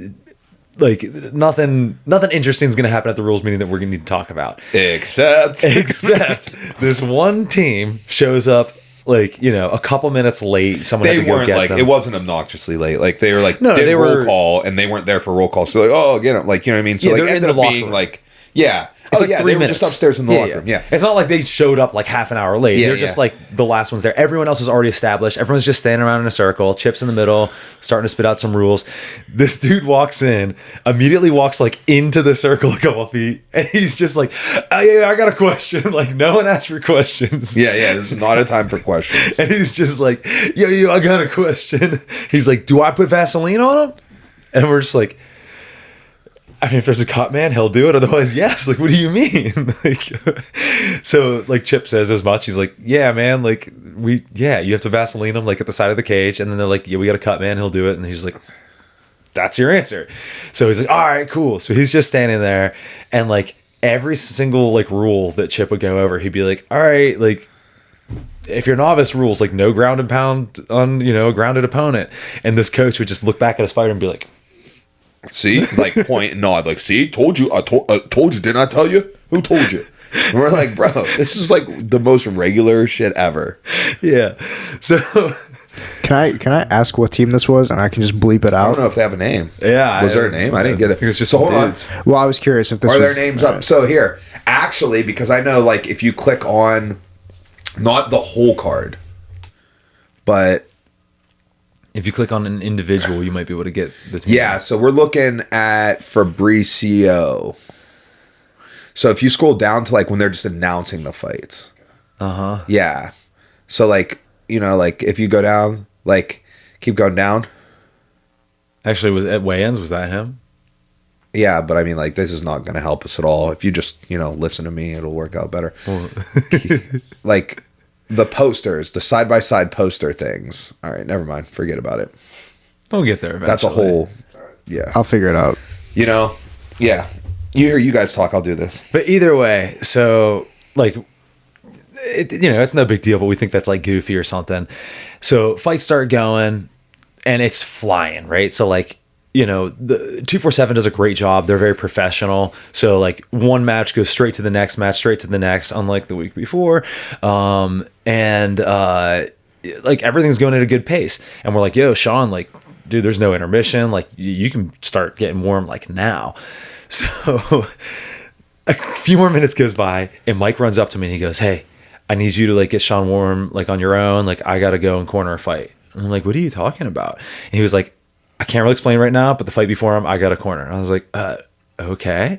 like, nothing interesting is going to happen at the rules meeting that we're going to need to talk about. Except this one team shows up like, you know, a couple minutes late. Someone they had to go weren't get like them. It wasn't obnoxiously late. Like they were like no, did they roll were, call and they weren't there for roll call. So like, oh, you know, like, you know what I mean. So yeah, like ended up being like, yeah. It's like 3 they were minutes. just upstairs in the locker room. Yeah. It's not like they showed up like half an hour late. They're just like the last ones there. Everyone else was already established. Everyone's just standing around in a circle, chips in the middle, starting to spit out some rules. This dude walks in, immediately walks like into the circle a couple feet, and he's just like, oh, yeah, I got a question. Like, no one asked for questions. Yeah, this is not a time for questions. And he's just like, yo, I got a question. He's like, do I put Vaseline on him? And we're just like, I mean, if there's a cut man, he'll do it. Otherwise, yes. Like, what do you mean? Like, so like Chip says as much. He's like, yeah, man. Like you have to Vaseline him like at the side of the cage. And then they're like, yeah, we got a cut man. He'll do it. And he's like, that's your answer. So he's like, all right, cool. So he's just standing there, and like every single like rule that Chip would go over, he'd be like, all right, like, if you're novice rules, like no ground and pound on, you know, a grounded opponent. And this coach would just look back at his fighter and be like, see, like point and nod, like, see, told you, I told you, didn't I tell you? Who told you? And we're like, bro, this is like the most regular shit ever. Yeah. So can I ask what team this was, and I can just bleep it out? I don't know if they have a name. Yeah. Was there a name? I didn't get it. It was just so hold dudes. on. Well, I was curious if this Are was... their names up? So here, actually, because I know, like, if you click on, not the whole card, but... if you click on an individual, you might be able to get the team. Yeah, so we're looking at Fabricio. So if you scroll down to like when they're just announcing the fights. Uh-huh. Yeah. So like, you know, like if you go down, like keep going down. Actually, was at weigh-ins, was that him? Yeah, but I mean, like, this is not going to help us at all. If you just, you know, listen to me, it'll work out better. Like the posters, the side-by-side poster things. All right, never mind. Forget about it. We'll get there eventually. That's a whole, yeah. I'll figure it out. You know, yeah. You hear you guys talk, I'll do this. But either way, so, like, you know, it's no big deal, but we think that's, like, goofy or something. So fights start going, and it's flying, right? So, like, you know, the 247 does a great job. They're very professional. So, like, one match goes straight to the next match, straight to the next, unlike the week before. Like, everything's going at a good pace. And we're like, yo, Sean, like, dude, there's no intermission. Like, you can start getting warm, like, now. So a few more minutes goes by, and Mike runs up to me, and he goes, hey, I need you to, like, get Sean warm, like, on your own. Like, I got to go and corner a fight. And I'm like, what are you talking about? And he was like, I can't really explain right now, but the fight before him, I got a corner. And I was like, okay.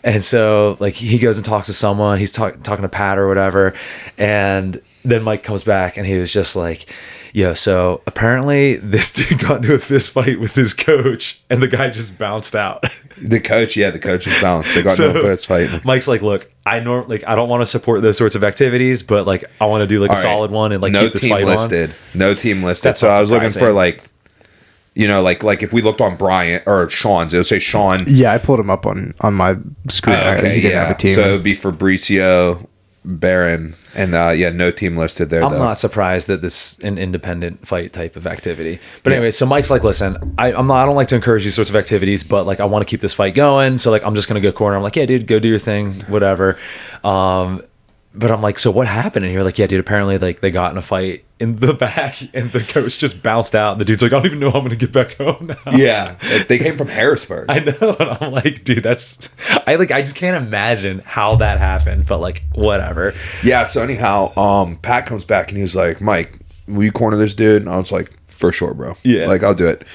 And so, like, he goes and talks to someone. He's talking to Pat or whatever. And then Mike comes back, and he was just like, yo, so apparently this dude got into a fist fight with his coach, and the guy just bounced out. The coach is bounced. They got into a fist fight. Mike's like, look, I don't want to support those sorts of activities, but, like, I want to do, like, a solid one and, like, keep this fight on. No team listed. That's so I was looking surprising. for, like, you know, like if we looked on Bryant or Sean's, it would say Sean. Yeah, I pulled him up on my screen. Okay, he didn't have a team. So it would be Fabricio, Barron, and no team listed there. I'm not surprised that this is an independent fight type of activity. But anyway, so Mike's like, listen, I don't like to encourage these sorts of activities, but, like, I want to keep this fight going. So, like, I'm just going to go corner. I'm like, yeah, dude, go do your thing, whatever. But I'm like, so what happened? And you're like, yeah, dude, apparently, like, they got in a fight in the back, and the coach just bounced out. And the dude's like, I don't even know how I'm going to get back home now. Yeah, they came from Harrisburg. I know, and I'm like, dude, I just can't imagine how that happened. But, like, whatever. Yeah. So anyhow, Pat comes back and he's like, Mike, will you corner this dude? And I was like, for sure, bro. Yeah, like, I'll do it.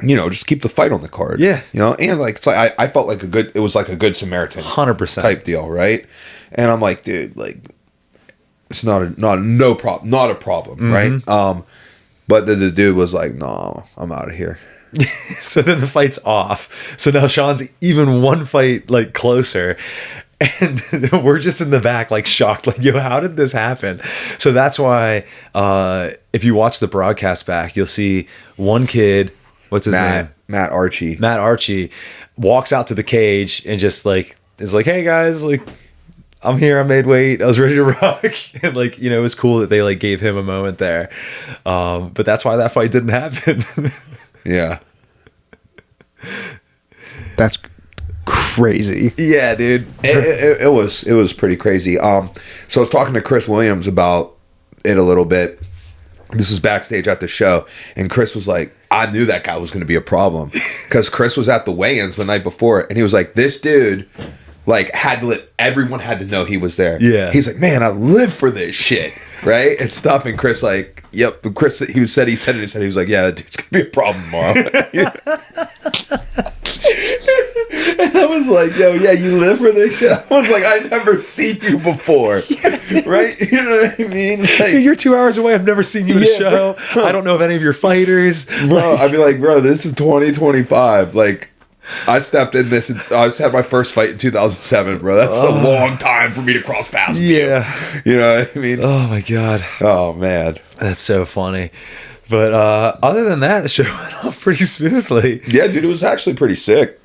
You know, just keep the fight on the card. Yeah. You know, and, like, it's like I felt like it was like a good Samaritan 100% type deal, right? And I'm like, dude, like, it's not a problem, mm-hmm. right? But the dude was like, no, I'm out of here. So then the fight's off. So now Sean's even one fight, like, closer. And we're just in the back, like, shocked, like, yo, how did this happen? So that's why if you watch the broadcast back, you'll see one kid, what's his name? Matt Archie. Matt Archie walks out to the cage and just, like, is like, hey, guys, like, I'm here, I made weight, I was ready to rock. And, like, you know, it was cool that they, like, gave him a moment there. But that's why that fight didn't happen. Yeah. That's crazy. Yeah, dude. It was pretty crazy. So I was talking to Chris Williams about it a little bit. This is backstage at the show, and Chris was like, I knew that guy was going to be a problem because Chris was at the weigh-ins the night before, and he was like, this dude, like, everyone had to know he was there. Yeah. He's like, man, I live for this shit, right? And stuff. And Chris, like, yep. Chris, he said he was like, yeah, that dude's going to be a problem tomorrow. And I was like, yo, yeah, you live for this shit. I was like, I've never seen you before. Yeah, right? You know what I mean? Like, dude, you're 2 hours away. I've never seen you at a show. Bro. I don't know of any of your fighters. Bro, I'd be like, bro, this is 2025. Like, I stepped in this, and I just had my first fight in 2007, bro. That's a long time for me to cross paths with you. You know what I mean? Oh, my God. Oh, man. That's so funny. But other than that, the show went off pretty smoothly. Yeah, dude, it was actually pretty sick.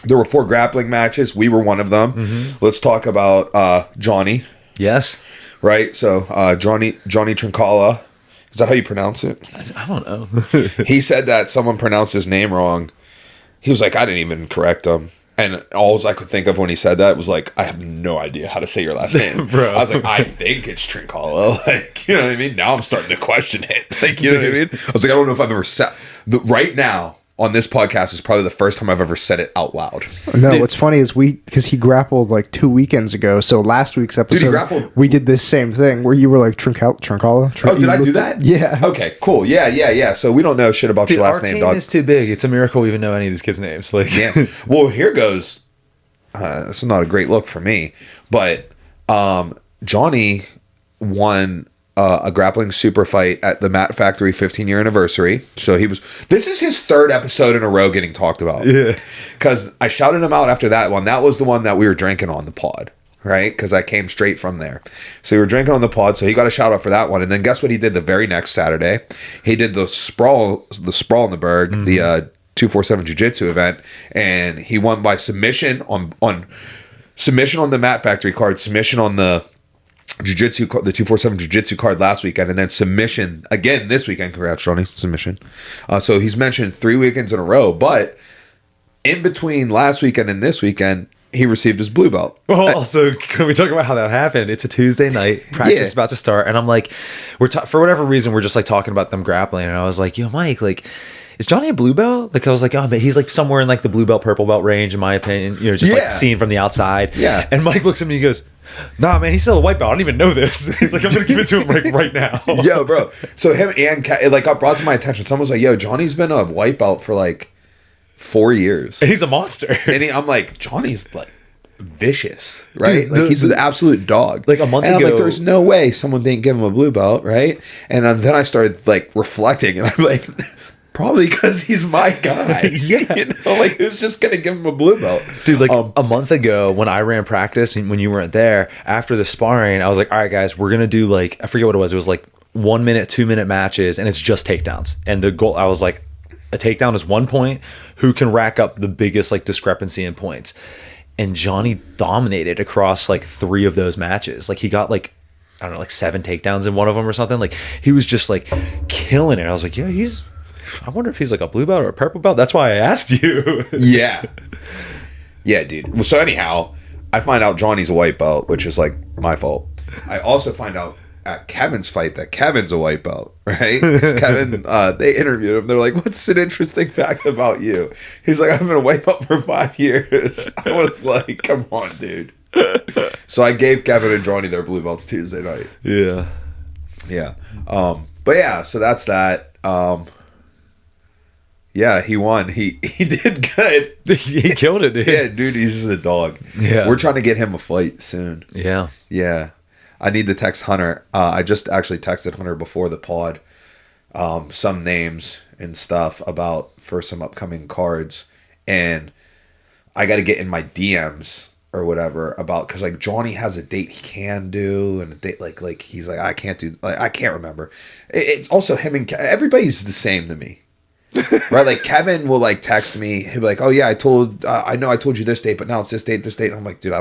There were 4 grappling matches. We were one of them. Mm-hmm. Let's talk about Johnny. Yes. Right? So, Johnny Trincala. Is that how you pronounce it? I don't know. He said that someone pronounced his name wrong. He was like, I didn't even correct him. And all I could think of when he said that was like, I have no idea how to say your last name. Bro. I was like, I think it's Trincala. Like, you know what I mean? Now I'm starting to question it. Like, you know what I mean? I was like, I don't know if I've ever said... Right now, on this podcast is probably the first time I've ever said it out loud. No, dude. What's funny is because he grappled like 2 weekends ago. So last week's episode, we did this same thing where you were like Trincala. Oh, did I do that? Yeah. Okay, cool. Yeah. So we don't know shit about your last name, dog. Our team is too big. It's a miracle we even know any of these kids' names. Like, yeah. Well, here goes. This is not a great look for me, but Johnny won a grappling super fight at the Mat Factory 15-year anniversary. So this is his 3rd episode in a row getting talked about. Yeah. Because I shouted him out after that one. That was the one that we were drinking on the pod, right? Because I came straight from there. So we were drinking on the pod, so he got a shout out for that one. And then guess what he did the very next Saturday? He did the sprawl in the Berg, the 247 Jiu-Jitsu event, and he won by submission on submission on the Mat Factory card, submission on the Jiu-Jitsu, the 247 Jiu-Jitsu card last weekend, and then submission again this weekend. Congrats, Johnny. Submission. So he's mentioned 3 weekends in a row, but in between last weekend and this weekend, he received his blue belt. Well, also, can we talk about how that happened? It's a Tuesday night, practice is about to start, and I'm like, for whatever reason, we're just like talking about them grappling, and I was like, yo, Mike, like, is Johnny a blue belt? Like, I was like, oh, man, he's like somewhere in like the blue belt, purple belt range, in my opinion, you know, just like seeing from the outside. Yeah. And Mike looks at me, he goes, nah, man, he's still a white belt. I don't even know this. He's like, I'm going to give it to him right now. Yo, bro. So him and it like got brought to my attention. Someone was like, yo, Johnny's been a white belt for like 4 years. And he's a monster. And I'm like, Johnny's like vicious, right? Dude, like he's an absolute dog. Like a month ago. I'm like, there's no way someone didn't give him a blue belt, right? And then I started like reflecting, and I'm like, probably because he's my guy. Yeah. You know, like who's just going to give him a blue belt? Dude, like a month ago when I ran practice and when you weren't there, after the sparring, I was like, all right, guys, we're going to do like, I forget what it was. It was like 1 minute, 2 minute matches, and it's just takedowns. And the goal, I was like, a takedown is 1 point. Who can rack up the biggest like discrepancy in points? And Johnny dominated across like 3 of those matches. Like he got like, I don't know, like 7 takedowns in one of them or something. Like he was just like killing it. I was like, yeah, I wonder if he's like a blue belt or a purple belt. That's why I asked you. Yeah, dude. Well, so anyhow, I find out Johnny's a white belt, which is like my fault. I also find out at Kevin's fight that Kevin's a white belt, right? Kevin, they interviewed him. They're like, what's an interesting fact about you? He's like, I've been a white belt for 5 years. I was like, come on, dude. So I gave Kevin and Johnny their blue belts Tuesday night. Yeah. But yeah, so that's that. Yeah, he won. He did good. He killed it, dude. Yeah, dude, he's just a dog. Yeah. We're trying to get him a fight soon. Yeah. Yeah. I need to text Hunter. I just actually texted Hunter before the pod some names and stuff for some upcoming cards. And I got to get in my DMs or whatever because like Johnny has a date he can do and a date like he's like, I can't do, like I can't remember. It's also him and everybody's the same to me. Right, like Kevin will like text me. He'll be like, "Oh yeah, I know I told you this date, but now it's this date." And I'm like, dude,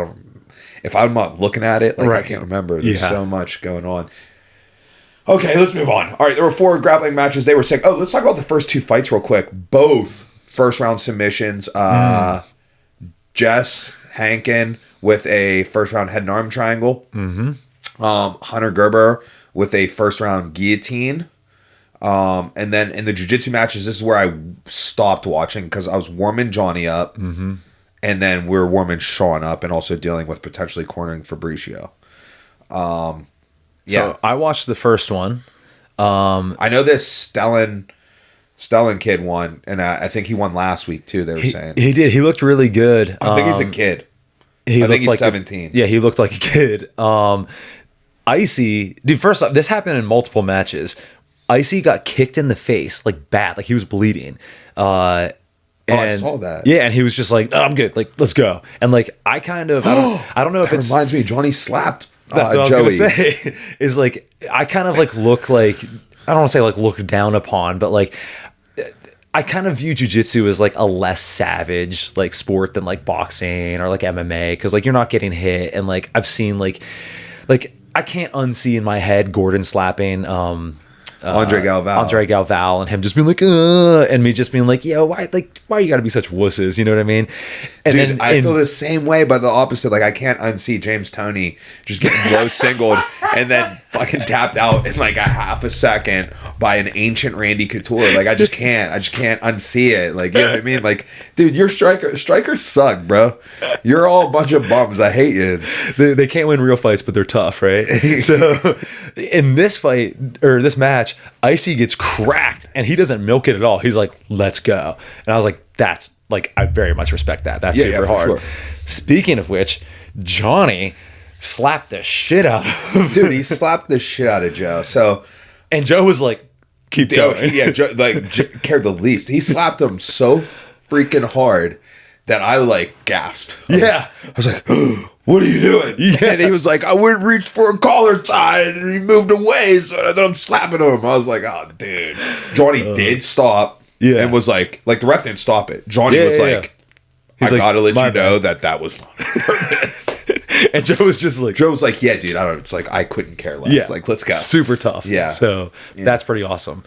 if I'm not looking at it, like I can't remember. There's so much going on. Okay, let's move on. All right, there were 4 grappling matches. They were sick. Oh, let's talk about the first 2 fights real quick. Both first round submissions. Jess Hankin with a first round head and arm triangle. Mm-hmm. Hunter Gerber with a first round guillotine. And then in the jiu-jitsu matches, this is where I stopped watching because I was warming Johnny up. Mm-hmm. And then we were warming Sean up and also dealing with potentially cornering Fabricio. So I watched the first one. I know this Stellan kid won, and I think he won last week too. They were saying he did. He looked really good. I think he's a kid. I think he's 17. Yeah, he looked like a kid. Icy, dude. First off, this happened in multiple matches. Icy got kicked in the face, like bad, like he was bleeding. I saw that. Yeah, and he was just like, "Oh, I'm good. Like, let's go." And like, I don't know if it reminds me. Johnny slapped. That's what Joey. I was gonna say. Is like, I kind of like look like, I don't want to say like look down upon, but like, I kind of view jiu-jitsu as like a less savage like sport than like boxing or like MMA, because like you're not getting hit, and like I've seen like I can't unsee in my head Gordon slapping Andre Galval and him just being like and me just being like, yo, why you gotta be such wusses, you know what I mean? And dude, I feel the same way, but the opposite. Like, I can't unsee James Toney just getting low singled and then fucking tapped out in like a half a second by an ancient Randy Couture. Like, I just can't unsee it. Like, you know what I mean? Like, dude, your strikers suck, bro. You're all a bunch of bums. I hate you. They can't win real fights, but they're tough, right? So in this fight or this match, Icy gets cracked and he doesn't milk it at all. He's like, let's go. And I was like, that's like, I very much respect that. That's super hard. Sure. Speaking of which, Johnny slapped the shit out of him. Dude, he slapped the shit out of Joe. So, and Joe was like, keep going. Yeah, Joe, cared the least. He slapped him so freaking hard that I like gasped. I was like, what are you doing? Yeah. And he was like, I would reach for a collar tie, and he moved away, so then I'm slapping him. I was like, oh, dude. Johnny did stop and was like the ref didn't stop it. Johnny was like, I gotta let you know that was not on purpose. And Joe was just like, yeah, dude, I don't know. It's like, I couldn't care less. Yeah. Like, let's go. Super tough. Yeah. So that's pretty awesome.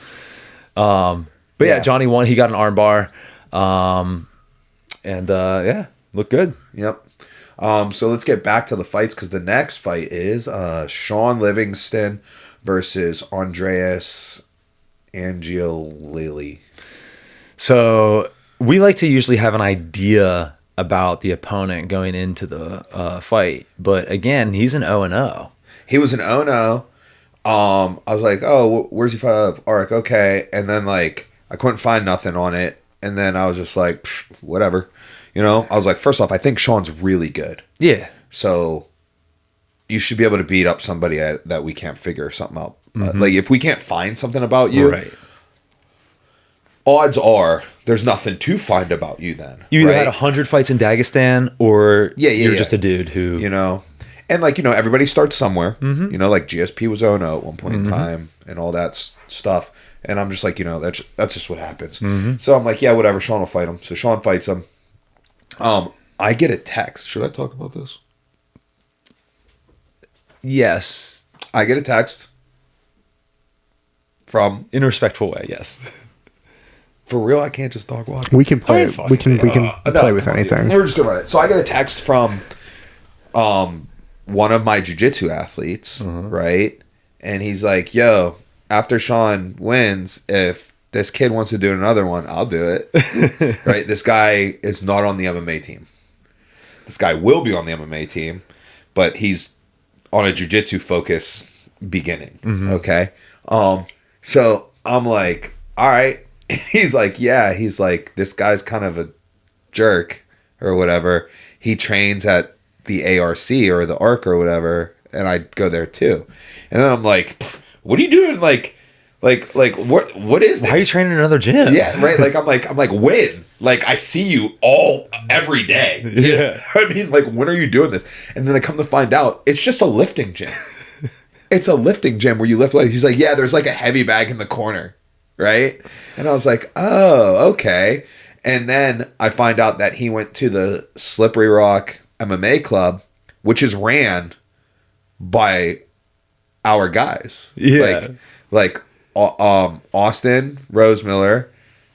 But yeah, Johnny won. He got an arm bar. And looked good. Yep. So let's get back to the fights, because the next fight is Sean Livingston versus Andreas Angiolilli. So we like to usually have an idea about the opponent going into the fight, but again, he's an 0-0. He was an 0-0. I was like, oh, where's he fight out of? All right, okay. And then like I couldn't find nothing on it, and then I was just like, whatever. You know, I was like, first off, I think Sean's really good. Yeah. So you should be able to beat up somebody that we can't figure something out. Mm-hmm. Like, if we can't find something about you, right, odds are there's nothing to find about you then. You either had 100 fights in Dagestan, or you're just a dude who... You know, and like, you know, everybody starts somewhere. Mm-hmm. You know, like GSP was 0-0 at one point in time and all that stuff. And I'm just like, you know, that's just what happens. Mm-hmm. So I'm like, yeah, whatever, Sean will fight him. So Sean fights him. I get a text. Should I talk about this? Yes. I get a text from... In a respectful way, yes. For real, I can't just dog walk. We can play. We can play with anything. We're just gonna run it. So I get a text from one of my jiu-jitsu athletes, right? And he's like, yo, after Sean wins, if this kid wants to do another one, I'll do it. Right? This guy is not on the MMA team. This guy will be on the MMA team, but he's on a jiu-jitsu focus beginning. Mm-hmm. Okay? So I'm like, all right. He's like, yeah. He's like, this guy's kind of a jerk or whatever. He trains at the ARC or the ARC or whatever, and I go there too. And then I'm like, what are you doing? Like what is this? Why are you training in another gym? Yeah, right. Like I'm like when? Like, I see you every day. Yeah. I mean, like, when are you doing this? And then I come to find out it's just a lifting gym. It's a lifting gym where you lift weights. He's like, yeah, there's like a heavy bag in the corner, right? And I was like, oh, okay. And then I find out that he went to the Slippery Rock MMA club, which is ran by our guys. Yeah. Like Austin, Rose Miller,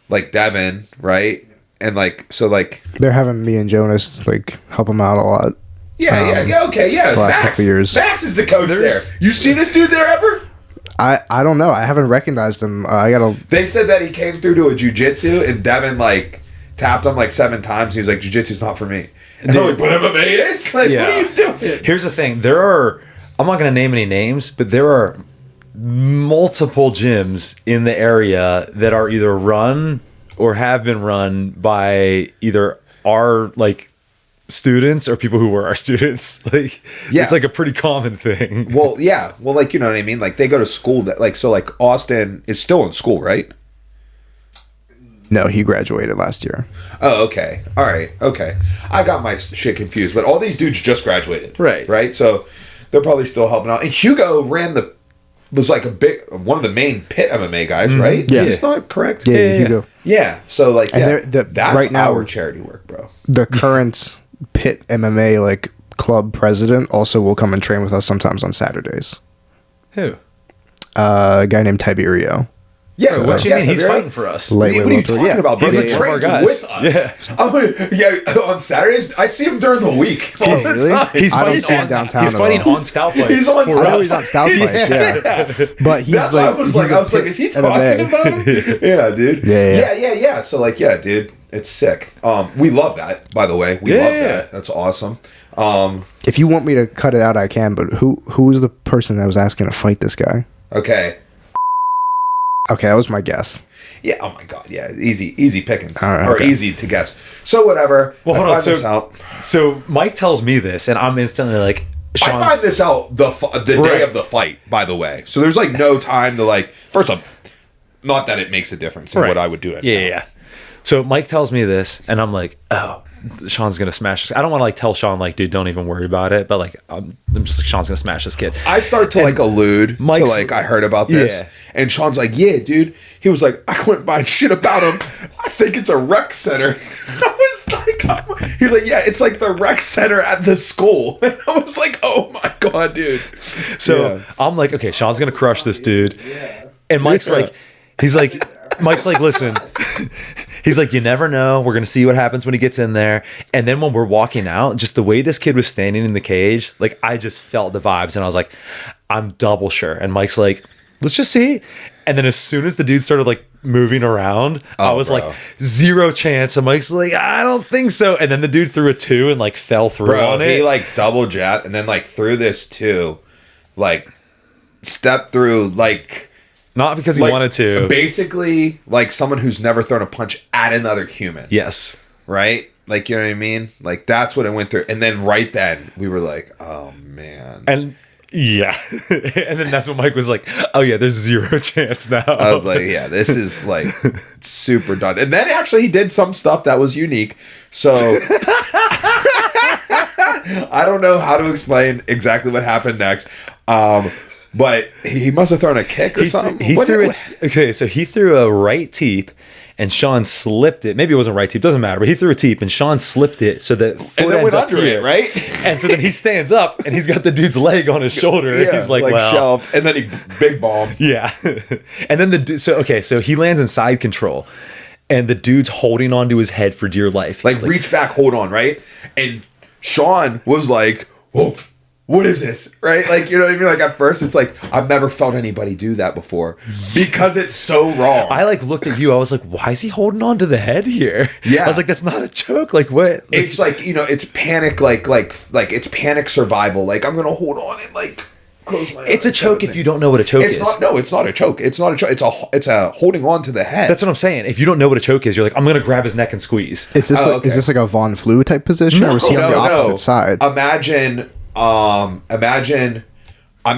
like Devin, right? And like, so like they're having me and Jonas like help them out a lot. Yeah, okay, yeah. The last couple years. Max is the coach there. You seen this dude there ever? I don't know. I haven't recognized him. I gotta. They said that he came through to a jiu-jitsu and Devin like tapped him like 7 times. And he was like, "Jiu-jitsu's not for me." And they're like, "But MMA is." Like, what are you doing? Here's the thing. I'm not gonna name any names, but there are multiple gyms in the area that are either run or have been run by either our like students or people who were our students. Like, it's like a pretty common thing. Well, yeah. Well, like, you know what I mean? Like, they go to school that like, so like Austin is still in school, right? No, he graduated last year. Oh, okay. All right. Okay. I got my shit confused, but all these dudes just graduated. Right. Right. So they're probably still helping out. And Hugo was like one of the main pit MMA guys, right? Yeah. It's not correct. Yeah, Hugo. Yeah. So like, And that's right now, our charity work, bro. The current pit MMA like club president also will come and train with us sometimes on Saturdays. Who? A guy named Tiberio. Yeah, so what you mean? He's fighting for us. What are you talking about, bro? He's He trains with us. On Saturdays, I see him during the week. Really? He's I don't fighting see him downtown. He's fighting on Stout Fights. He's on I know he's on Stout Fights, yeah. But he's That's like, why I was like, is he talking about him? Yeah, dude. Yeah. So like, yeah, dude, it's sick. We love that, by the way. We love that. That's awesome. If you want me to cut it out, I can. But who was the person that was asking to fight this guy? Okay, that was my guess. Yeah. Oh my god. Yeah. Easy pickings, All right, or easy to guess. So whatever. Well, hold I on. find this out. So Mike tells me this, and I'm instantly like, I find this out the day of the fight. By the way, so there's like no time to like. First off, not that it makes a difference in what I would do. Yeah. So Mike tells me this, and I'm like, oh, Sean's gonna smash this. I don't want to like tell Sean like, dude, don't even worry about it. But like, I'm just like, Sean's gonna smash this kid. I start to like allude to like, I heard about this, and Sean's like, yeah, dude. He was like, I couldn't find shit about him. I think it's a rec center. I was like, he was like, yeah, it's like the rec center at the school. And I was like, oh my god, dude. So I'm like, okay, Sean's gonna crush this dude, and Mike's like, Mike's like, listen. He's like, you never know. We're going to see what happens when he gets in there. And then when we're walking out, just the way this kid was standing in the cage, like I just felt the vibes. And I was like, I'm double sure. And Mike's like, let's just see. And then as soon as the dude started like moving around, I was like, 0 chance. And Mike's like, I don't think so. And then the dude threw a 2 and like fell through on it. He like double jabbed and then like threw this 2, like stepped through like... Not because he wanted to. Basically, like someone who's never thrown a punch at another human. Yes. Right? Like, you know what I mean? Like, that's what it went through. And then right then, we were like, oh, man. And, yeah. And then that's what Mike was like, oh, yeah, there's 0 chance now. I was like, yeah, this is, like, super done. And then, actually, he did some stuff that was unique. So... I don't know how to explain exactly what happened next. But he must have thrown a kick or something. He threw a right teep, and Sean slipped it. Maybe it wasn't right teep, doesn't matter. But he threw a teep, and Sean slipped it so that foot and then ends went up under here, it, right? And so then he stands up, and he's got the dude's leg on his shoulder. Yeah, he's like well, shelved, and then he big bomb. Yeah, and then so he lands in side control, and the dude's holding onto his head for dear life. Like reach back, hold on, right? And Sean was like, whoa. What is this? Right? Like, you know what I mean? Like, at first, it's like, I've never felt anybody do that before because it's so wrong. I, like, looked at you. I was like, why is he holding on to the head here? Yeah. I was like, that's not a choke. Like, what? Like, it's like, you know, it's panic, like it's panic survival. Like, I'm going to hold on and, like, close my eyes. It's a choke if you don't know what a choke is. No, it's not a choke. It's not a choke. It's a holding on to the head. That's what I'm saying. If you don't know what a choke is, you're like, I'm going to grab his neck and squeeze. Is this like a Von Flue type position? Or is he on the opposite side? Imagine I'm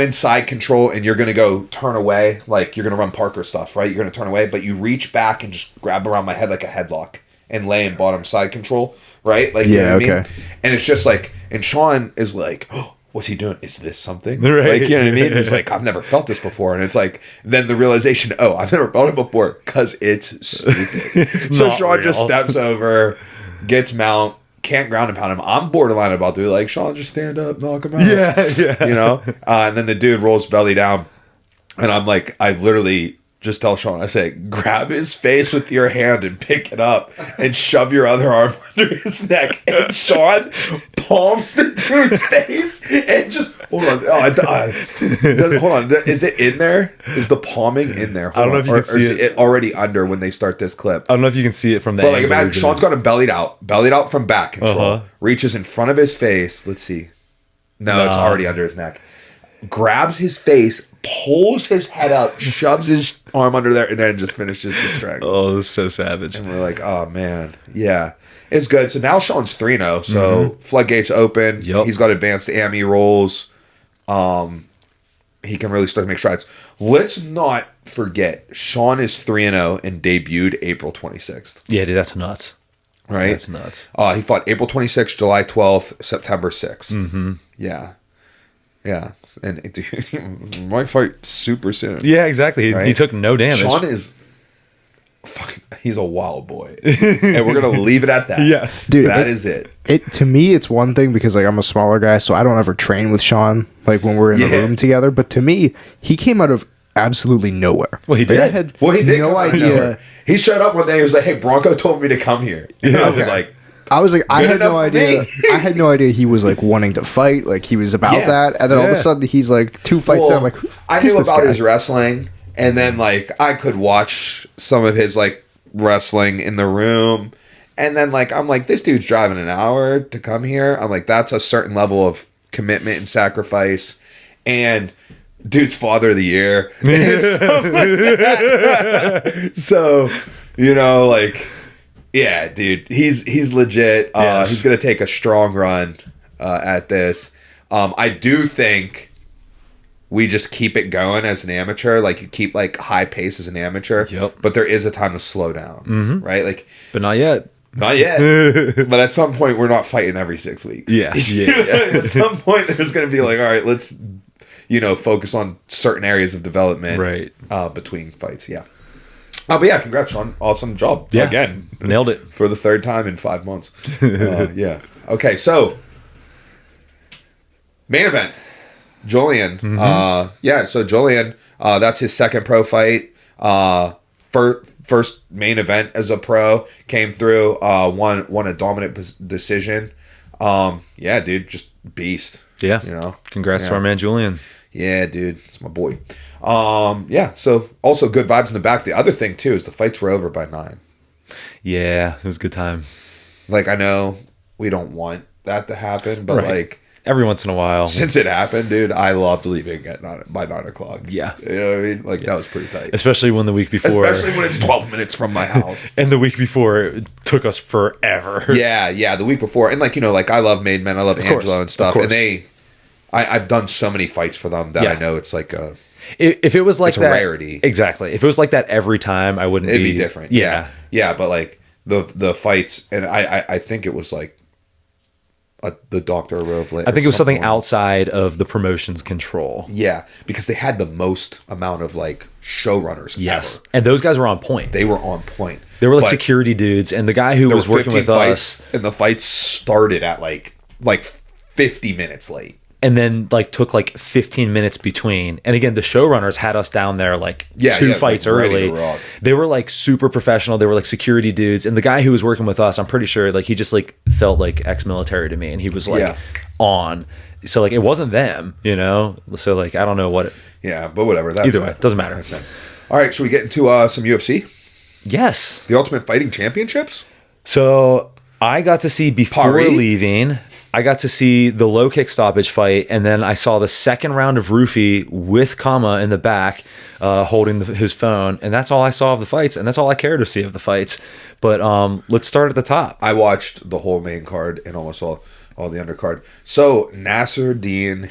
in side control and you're going to go turn away. Like you're going to run Parker stuff, right? You're going to turn away, but you reach back and just grab around my head like a headlock and lay in bottom side control, right? Like, you know what I mean? And it's just like, and Sean is like, oh, what's he doing? Is this something? Right. Like, you know what I mean? He's like, I've never felt this before. And it's like, then the realization, oh, I've never felt it before because it's stupid. So Sean just steps over, gets mount, can't ground and pound him. I'm borderline about to be like, Sean, just stand up, knock him out. Yeah. You know? And then the dude rolls belly down. And I'm like, I literally just tell Sean, I say, grab his face with your hand and pick it up and shove your other arm under his neck. And Sean palms the dude's face and just, hold on. Hold on. Is it in there? Is the palming in there? I don't know if you can see it. Or is it already under when they start this clip? I don't know if you can see it from the But like, imagine Sean's got him bellied out from back control. Reaches in front of his face. Let's see. No, it's already under his neck. Grabs his face, pulls his head up, shoves his arm under there, and then just finishes the strangle. Oh, this is so savage. And we're like, oh, man. Yeah. It's good. So now Sean's 3-0. So floodgates open. Yep. He's got advanced AME rolls. He can really start to make strides. Let's not forget, Sean is 3-0 and debuted April 26th. Yeah, dude, that's nuts. Right? That's nuts. He fought April 26th, July 12th, September 6th. Yeah. Yeah, and dude, might fight super soon. Yeah, exactly. Right? He took no damage. Sean is he's a wild boy, and we're gonna leave it at that. Yes, dude, that is it. To me, it's one thing because like I'm a smaller guy, so I don't ever train with Sean like when we're in the room together. But to me, he came out of absolutely nowhere. Well, he did. Like, I had no idea. He showed up one day. He was like, "Hey, Bronco told me to come here." And I was like. I had no idea. I had no idea he was like wanting to fight. Like he was about that, and then all of a sudden he's like 2 fights in. I'm like, I knew about his wrestling, and then like I could watch some of his like wrestling in the room, and then like I'm like, this dude's driving an hour to come here. I'm like, that's a certain level of commitment and sacrifice, and dude's father of the year. So like. Yeah, dude, he's legit. Yes. He's gonna take a strong run at this. I do think we just keep it going as an amateur. Like you keep like high pace as an amateur. Yep. But there is a time to slow down, right? Like, but not yet. Not yet. But at some point, we're not fighting every 6 weeks. Yeah. At some point, there's gonna be like, all right, let's focus on certain areas of development, right? Between fights, yeah. But yeah, congrats, Sean. Awesome job. Yeah. Again. Nailed it. For the third time in 5 months. Yeah. Okay, so main event. Julian. So Julian, that's his second pro fight. First main event as a pro. Came through, won a dominant decision. Yeah, dude, just beast. Yeah. Congrats to our man Julian. Yeah, dude. It's my boy. So also good vibes in the back. The other thing, too, is the fights were over by 9. Yeah, it was a good time. Like, I know we don't want that to happen, but, like... Every once in a while. Since it happened, dude, I loved leaving by 9 o'clock. Yeah. You know what I mean? Like, that was pretty tight. Especially when the week before... Especially when it's 12 minutes from my house. And the week before, it took us forever. Yeah, the week before. And, like, I love Made Men. I love Angelo and stuff. And I've done so many fights for them that I know it's like a... If it was like that... It's a rarity. Exactly. If it was like that every time, I wouldn't It'd be different. Yeah, but, like, the fights... And I think it was, like, the Dr. Roble. I think it was something outside of the promotion's control. Yeah, because they had the most amount of, like, showrunners ever. And those guys were on point. They were on point. They were like security dudes, and the guy who was working with us... And the fights started at, like 50 minutes late. And then like took like 15 minutes between. And again, the showrunners had us down there like two fights like early. They were like super professional. They were like security dudes. And the guy who was working with us, I'm pretty sure like he just like felt like ex-military to me. And he was like on. So like it wasn't them, So like I don't know what. But whatever. That's either way, doesn't matter. That's it. All right, should we get into some UFC? Yes. The Ultimate Fighting Championships? So I got to see before leaving. I got to see the low kick stoppage fight, and then I saw the second round of roofie with Kama in the back holding his phone, and that's all I saw of the fights, and that's all I care to see of the fights. But let's start at the top. I watched the whole main card and almost all the undercard. So, Nasruddin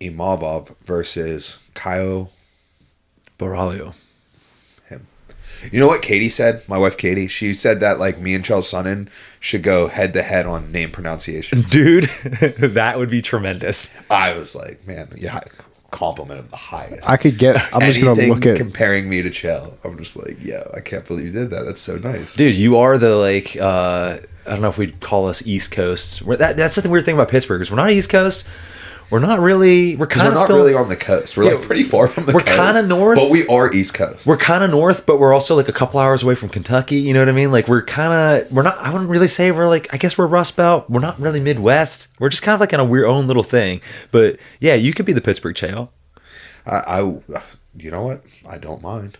Imavov versus Caio Borralho. You know what Katie said? My wife Katie. She said that like me and Chael Sonnen should go head to head on name pronunciation. Dude, that would be tremendous. I was like, man, compliment of the highest. I'm just gonna look at comparing me to Chael. I'm just like, I can't believe you did that. That's so nice, dude. You are the like. I don't know if we'd call us East Coast. That's the weird thing about Pittsburgh is we're not East Coast. we're not really. We're kind of not still really on the coast. We're like pretty far from the coast. We're kind of north, but we are East Coast. We're kind of north, but we're also like a couple hours away from Kentucky. You know what I mean? Like we're not. I wouldn't really say we're like. I guess we're Rust Belt. We're not really Midwest. We're just kind of like in a weird own little thing. But yeah, you could be the Pittsburgh Chael. You know what? I don't mind.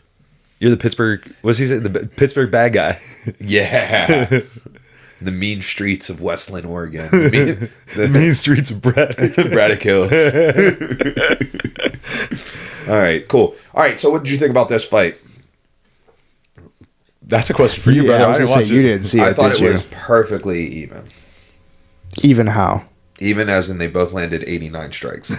You're the Pittsburgh. What's he say? The Pittsburgh bad guy. Yeah. The mean streets of Westland, Oregon. The mean streets of Braddock Hills. All right, cool. All right, so what did you think about this fight? That's a question for you, bro. I was going to say, you didn't see it, I thought it you? was perfectly even. Even how? Even as in they both landed 89 strikes. All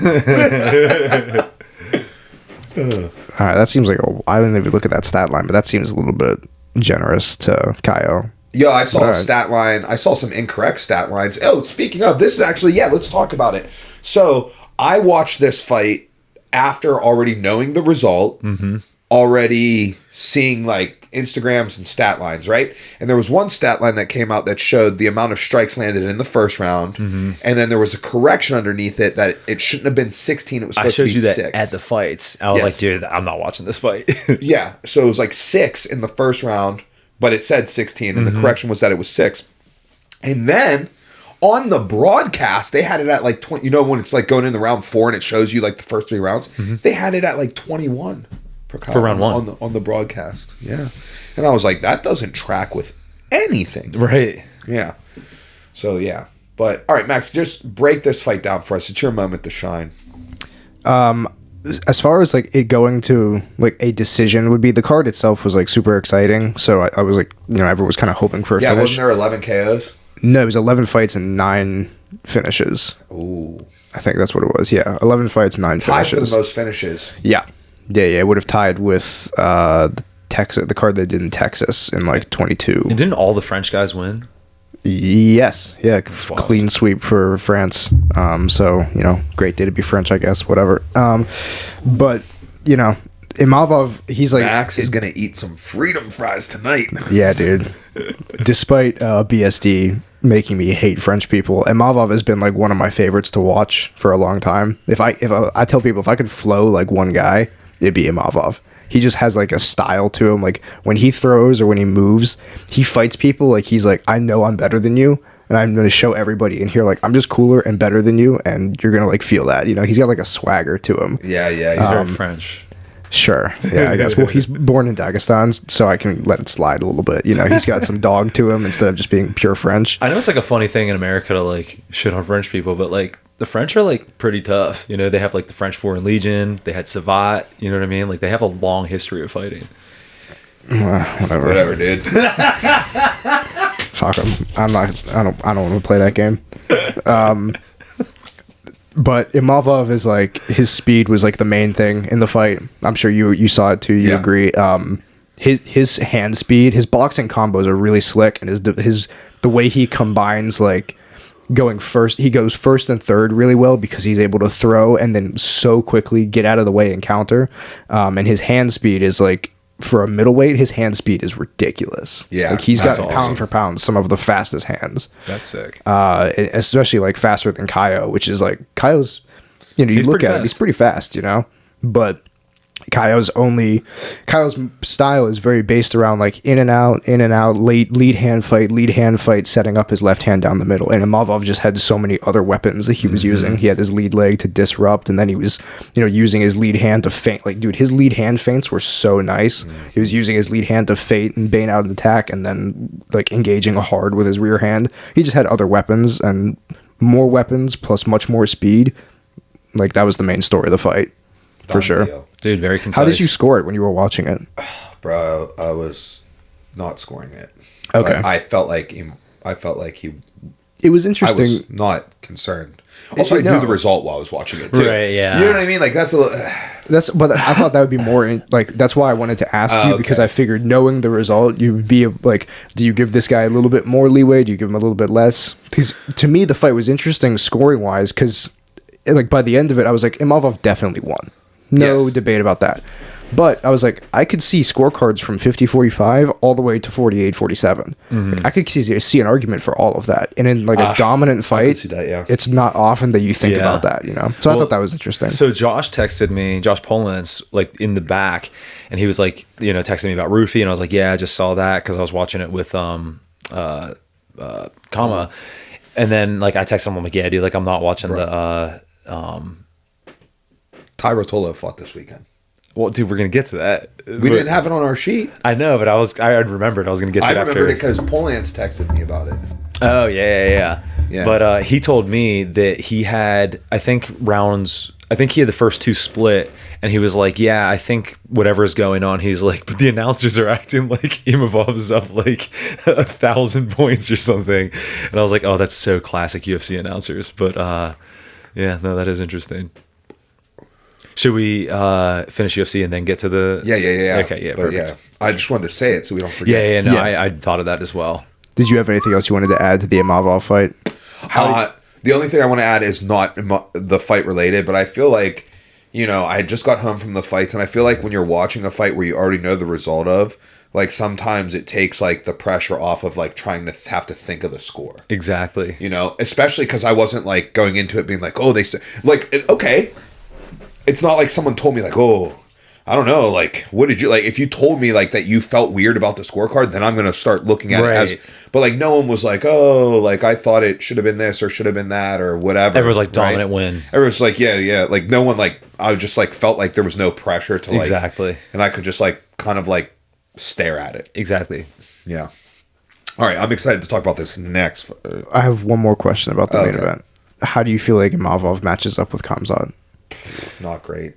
right, that seems like I didn't even look at that stat line, but that seems a little bit generous to Kyle. Yeah, I saw a stat line. I saw some incorrect stat lines. Oh, speaking of, this is actually, let's talk about it. So I watched this fight after already knowing the result, already seeing like Instagrams and stat lines, right? And there was one stat line that came out that showed the amount of strikes landed in the first round, and then there was a correction underneath it that it shouldn't have been 16. It was supposed to be 6. I showed you that at the fights. I was like, dude, I'm not watching this fight. Yeah, so it was like 6 in the first round, but it said 16, and the correction was that it was 6. And then on the broadcast, they had it at like 20. You know when it's like going into round 4 and it shows you like the first 3 rounds? They had it at like 21 for round 1 on the broadcast. Yeah, and I was like, that doesn't track with anything, right? Yeah. So yeah, but all right, Max, just break this fight down for us. It's your moment to shine. As far as like it going to like a decision would be, the card itself was like super exciting. So I was like, everyone was kind of hoping for a finish. Wasn't there 11 KOs? No, it was 11 fights and 9 finishes. Ooh. I think that's what it was. Yeah, 11 fights, 9 Tied finishes. for the most finishes. Yeah. It would have tied with the card they did in Texas in like 22. And didn't all the French guys win? Yes. Yeah. Clean sweep for France. So, great day to be French, I guess. Whatever. But, Imavov, he's like... Max is going to eat some freedom fries tonight. Yeah, dude. Despite BSD making me hate French people, Imavov has been like one of my favorites to watch for a long time. If I tell people if I could flow like one guy, it'd be Imavov. He just has like a style to him. Like when he throws or when he moves, he fights people like he's like, I know I'm better than you, and I'm going to show everybody in here like I'm just cooler and better than you, and you're going to like feel that. He's got like a swagger to him. Yeah, he's very French. Sure. Yeah, I guess. Well, he's born in Dagestan, so I can let it slide a little bit. He's got some dog to him instead of just being pure French. I know it's like a funny thing in America to like shit on French people, but like the French are like pretty tough. They have like the French Foreign Legion. They had Savat. You know what I mean? Like they have a long history of fighting. Whatever, dude. Fuck him. I don't want to play that game. But Imavov is like, his speed was like the main thing in the fight. I'm sure you saw it too. You agree. His hand speed, his boxing combos are really slick, and the way he combines like going first, he goes first and third really well because he's able to throw and then so quickly get out of the way and counter. And his hand speed is like, for a middleweight, his hand speed is ridiculous. Yeah, like he's got pound for pound some of the fastest hands. That's sick. Especially like faster than Kaio, which is like Kaio's. You look at him, he's pretty fast. But Kaio's style is very based around like in and out, lead hand fight, setting up his left hand down the middle. And Imavov just had so many other weapons that he was using. He had his lead leg to disrupt, and then he was, using his lead hand to feint. Like, dude, his lead hand feints were so nice. He was using his lead hand to feint and bane out an attack, and then like engaging hard with his rear hand. He just had other weapons and more weapons plus much more speed. Like that was the main story of the fight. For sure. Deal. Dude, very concise. How did you score it when you were watching it? Bro, I was not scoring it. Okay. But I felt like he. It was interesting. I was not concerned. Also, I knew the result while I was watching it too. Right? Yeah. You know what I mean? Like that's a. But I thought that would be more that's why I wanted to ask you, because I figured knowing the result, you would be like, do you give this guy a little bit more leeway? Do you give him a little bit less? Because to me, the fight was interesting scoring wise, because like by the end of it, I was like, Imavov definitely won. No debate about that. But I was like, I could see scorecards from 50-45 all the way to 48-47. Like, I could see an argument for all of that. And in like a dominant fight, I can see that, yeah. It's not often that you think about that, you know? So I thought that was interesting. So Josh texted me, Josh Polans, like in the back, and he was like, you know, texting me about Roofy, and I was like, yeah, I just saw that because I was watching it with Kama. And then like I texted him, I'm like, yeah, dude, like I'm not watching the Ty Reutolo fought this weekend. Well, dude, we're gonna get to that. We didn't have it on our sheet. I know, but I remembered I was gonna get to it after. I remembered it because Polans texted me about it. Oh yeah. But he told me that he had, I think he had the first two split, and he was like, yeah, I think whatever's going on, he's like, but the announcers are acting like Imavov is up like 1,000 points or something. And I was like, oh, that's so classic UFC announcers. But yeah, no, that is interesting. Should we finish UFC and then get to the... Yeah. Okay, yeah, but perfect. Yeah, I just wanted to say it so we don't forget. Yeah, I thought of that as well. Did you have anything else you wanted to add to the Imavov fight? The only thing I want to add is not the fight related, but I feel like, you know, I just got home from the fights, and I feel like when you're watching a fight where you already know the result of, like sometimes it takes like the pressure off of like trying to have to think of the score. Exactly. You know, especially because I wasn't like going into it being like, oh, they said, like, okay. It's not like someone told me like, oh, I don't know, like, what did you, like, if you told me like that you felt weird about the scorecard, then I'm going to start looking at it as, but like no one was like, oh, like I thought it should have been this or should have been that or whatever. Everyone's like dominant win. Everyone's like, yeah. Like no one, like, I just like felt like there was no pressure to like, exactly. And I could just like kind of like stare at it. Exactly. Yeah. All right. I'm excited to talk about this next. I have one more question about the main event. How do you feel like Imavov matches up with Khamzat? Not great.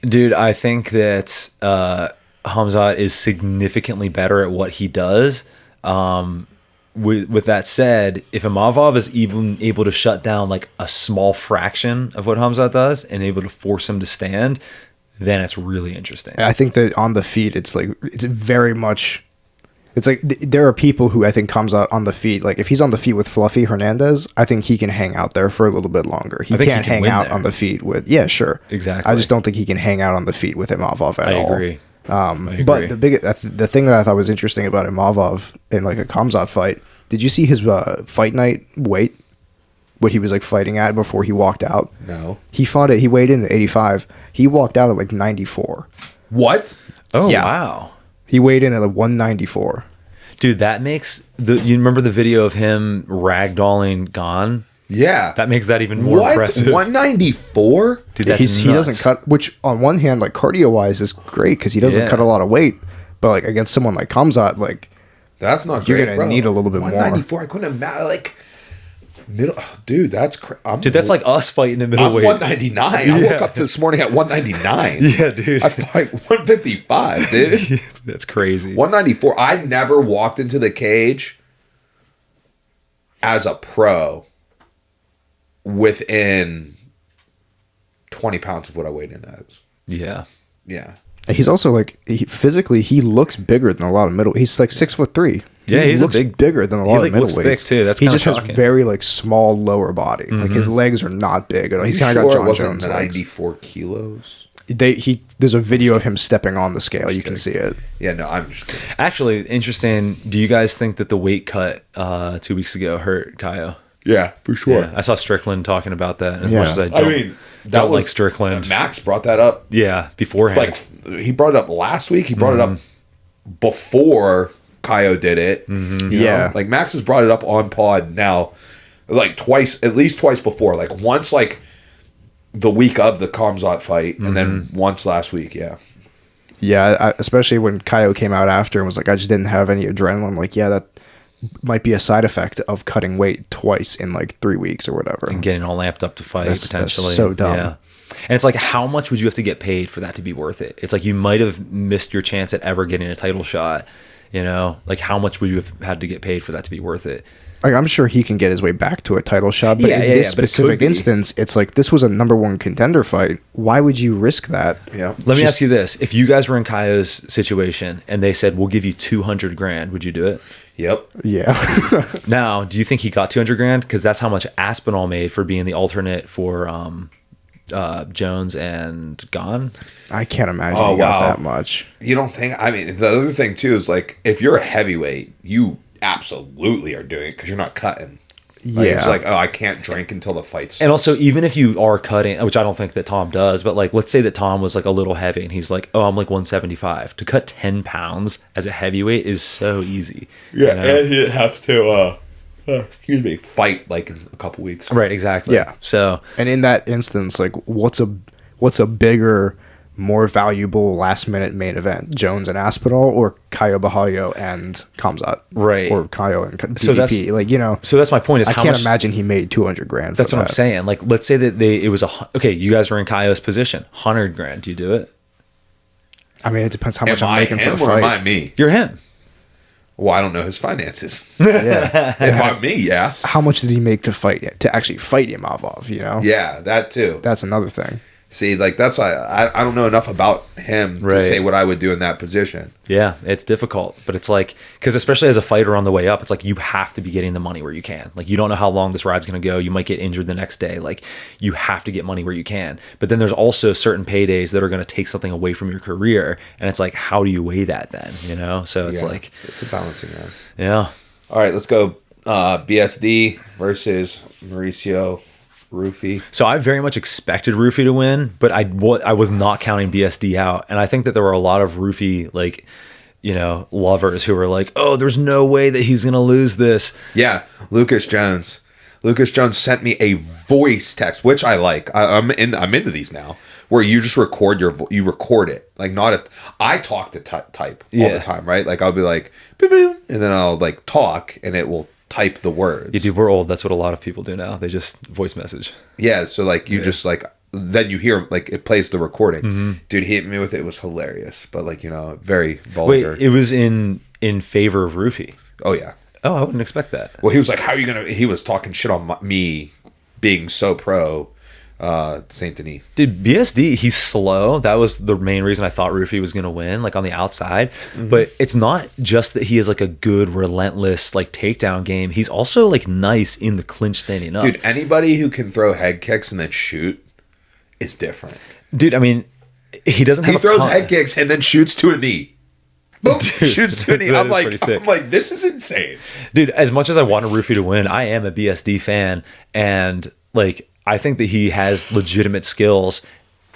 Dude, I think that Khamzat is significantly better at what he does. With that said, if Imavov is even able to shut down like a small fraction of what Khamzat does and able to force him to stand, then it's really interesting. I think that on the feet, it's very much... It's like there are people who I think comes out on the feet. Like if he's on the feet with Fluffy Hernandez, I think he can hang out there for a little bit longer. He can't hang out on the feet with... Yeah, sure. Exactly. I just don't think he can hang out on the feet with Imavov at all. I agree. But the thing that I thought was interesting about Imavov in like a Khamzat fight, did you see his fight night weight? What he was like fighting at before he walked out? No. He weighed in at 85. He walked out at like 94. What? Oh, yeah. Wow. He weighed in at 194. Dude, that makes you remember the video of him ragdolling Gon? Yeah. That makes that even more impressive. 194? Dude, that's nuts. He doesn't cut, which on one hand, like cardio wise is great because he doesn't cut a lot of weight. But like against someone like Khamzat, like that's not you're great. You're going to need a little bit 194, more. 194, I couldn't imagine like middle, dude, that's dude, that's like us fighting in middleweight. 199. I woke up this morning at 199. Yeah, dude. I fight 155, dude. That's crazy. 194. I never walked into the cage as a pro within 20 pounds of what I weighed in as. Yeah. Yeah. He's also like physically he looks bigger than a lot of middle. He's like 6'3". Yeah, he looks bigger than a lot of middleweights. Looks thick too. That's he just has very like small lower body. Like his legs are not big. He's kind of got John Jones 94 kilos. There's a video of him stepping on the scale. You can see it. Yeah, no, I'm just kidding. Actually, interesting. Do you guys think that the weight cut 2 weeks ago hurt Kaio? Yeah, for sure. Yeah, I saw Strickland talking about that as much as I don't like Strickland. Max brought that up. Yeah, beforehand. Like he brought it up last week. He brought it up before Kaio did it. You know? Like Max has brought it up on pod now, like twice, at least twice before. Like once, like the week of the Khamzat fight, and then once last week. Yeah, especially when Kaio came out after and was like, I just didn't have any adrenaline. I'm like, yeah, that might be a side effect of cutting weight twice in like 3 weeks or whatever, and getting all amped up to fight potentially. That's so dumb. Yeah. And it's like, how much would you have to get paid for that to be worth it? It's like you might have missed your chance at ever getting a title shot. You know, like how much would you have had to get paid for that to be worth it? Like I'm sure he can get his way back to a title shot, but in this specific instance, it's like this was a #1 contender fight. Why would you risk that? Yeah. Let me ask you this: if you guys were in Kaio's situation and they said, "We'll give you $200,000," would you do it? Yep. Yeah. Now, do you think he got $200,000? Because that's how much Aspinall made for being the alternate for Jones and Gane. I can't imagine he got that much. You don't think? I mean, the other thing too is like if you're a heavyweight, you absolutely are doing it because you're not cutting. Like, Yeah, it's like, oh, I can't drink until the fight starts. And also, even if you are cutting, which I don't think that Tom does, but like, let's say that Tom was like a little heavy and he's like, oh, I'm like 175. To cut 10 pounds as a heavyweight is so easy. Yeah, and you have to, fight like in a couple weeks. Right, exactly. Yeah. So, and in that instance, like, what's a bigger, more valuable last minute main event? Jones and Aspinall, or Caio Borralho and Khamzat? Right. Or Caio and DDP? So that's, like, you know. So that's my point. Is I how can't much, imagine he made 200 grand. That's what I'm saying. Like, let's say that it was okay. You guys were in Caio's position, 100 grand. Do you do it? I mean, it depends how much Am I'm I making for him the or fight. am I me? You're him. Well, I don't know his finances. Yeah. If I'm me, yeah. How much did he make to actually fight Imavov? You know. Yeah, that too. That's another thing. See, like that's why I don't know enough about him to say what I would do in that position. Yeah, it's difficult, but it's like, because especially as a fighter on the way up, it's like you have to be getting the money where you can. Like, you don't know how long this ride's going to go. You might get injured the next day. Like, you have to get money where you can. But then there's also certain paydays that are going to take something away from your career, and it's like, how do you weigh that then? You know, so it's like it's a balancing act. Yeah. All right, let's go. BSD versus Mauricio Rufy. So I very much expected Rufy to win, but I was not counting BSD out. And I think that there were a lot of Rufy, like, you know, lovers who were like, oh, there's no way that he's going to lose this. Yeah, Lucas Jones. Lucas Jones sent me a voice text, which I like. I'm into these now, where you just record you record it, like I talk to type all the time, right? Like I'll be like, boop, boop, and then I'll like talk, and it will type the words. Yeah, dude, we're old. That's what a lot of people do now. They just voice message. Yeah, so like you just like then you hear like it plays the recording. Dude, he hit me with it. It was hilarious, but like, you know, very vulgar. Wait, it was in favor of Rufy. Oh yeah. Oh, I wouldn't expect that. Well, he was like, "How are you gonna?" He was talking shit on me being so pro Saint Denis. Dude, BSD, he's slow. That was the main reason I thought Rufy was gonna win, like on the outside. But it's not just that he is like a good, relentless like takedown game. He's also like nice in the clinch standing up. Dude, anybody who can throw head kicks and then shoot is different. Dude, I mean, he doesn't have. He throws head kicks and then shoots to a knee. Boom, shoots to a knee. I'm like, this is insane. Dude, as much as I want Rufy to win, I am a BSD fan, and like I think that he has legitimate skills,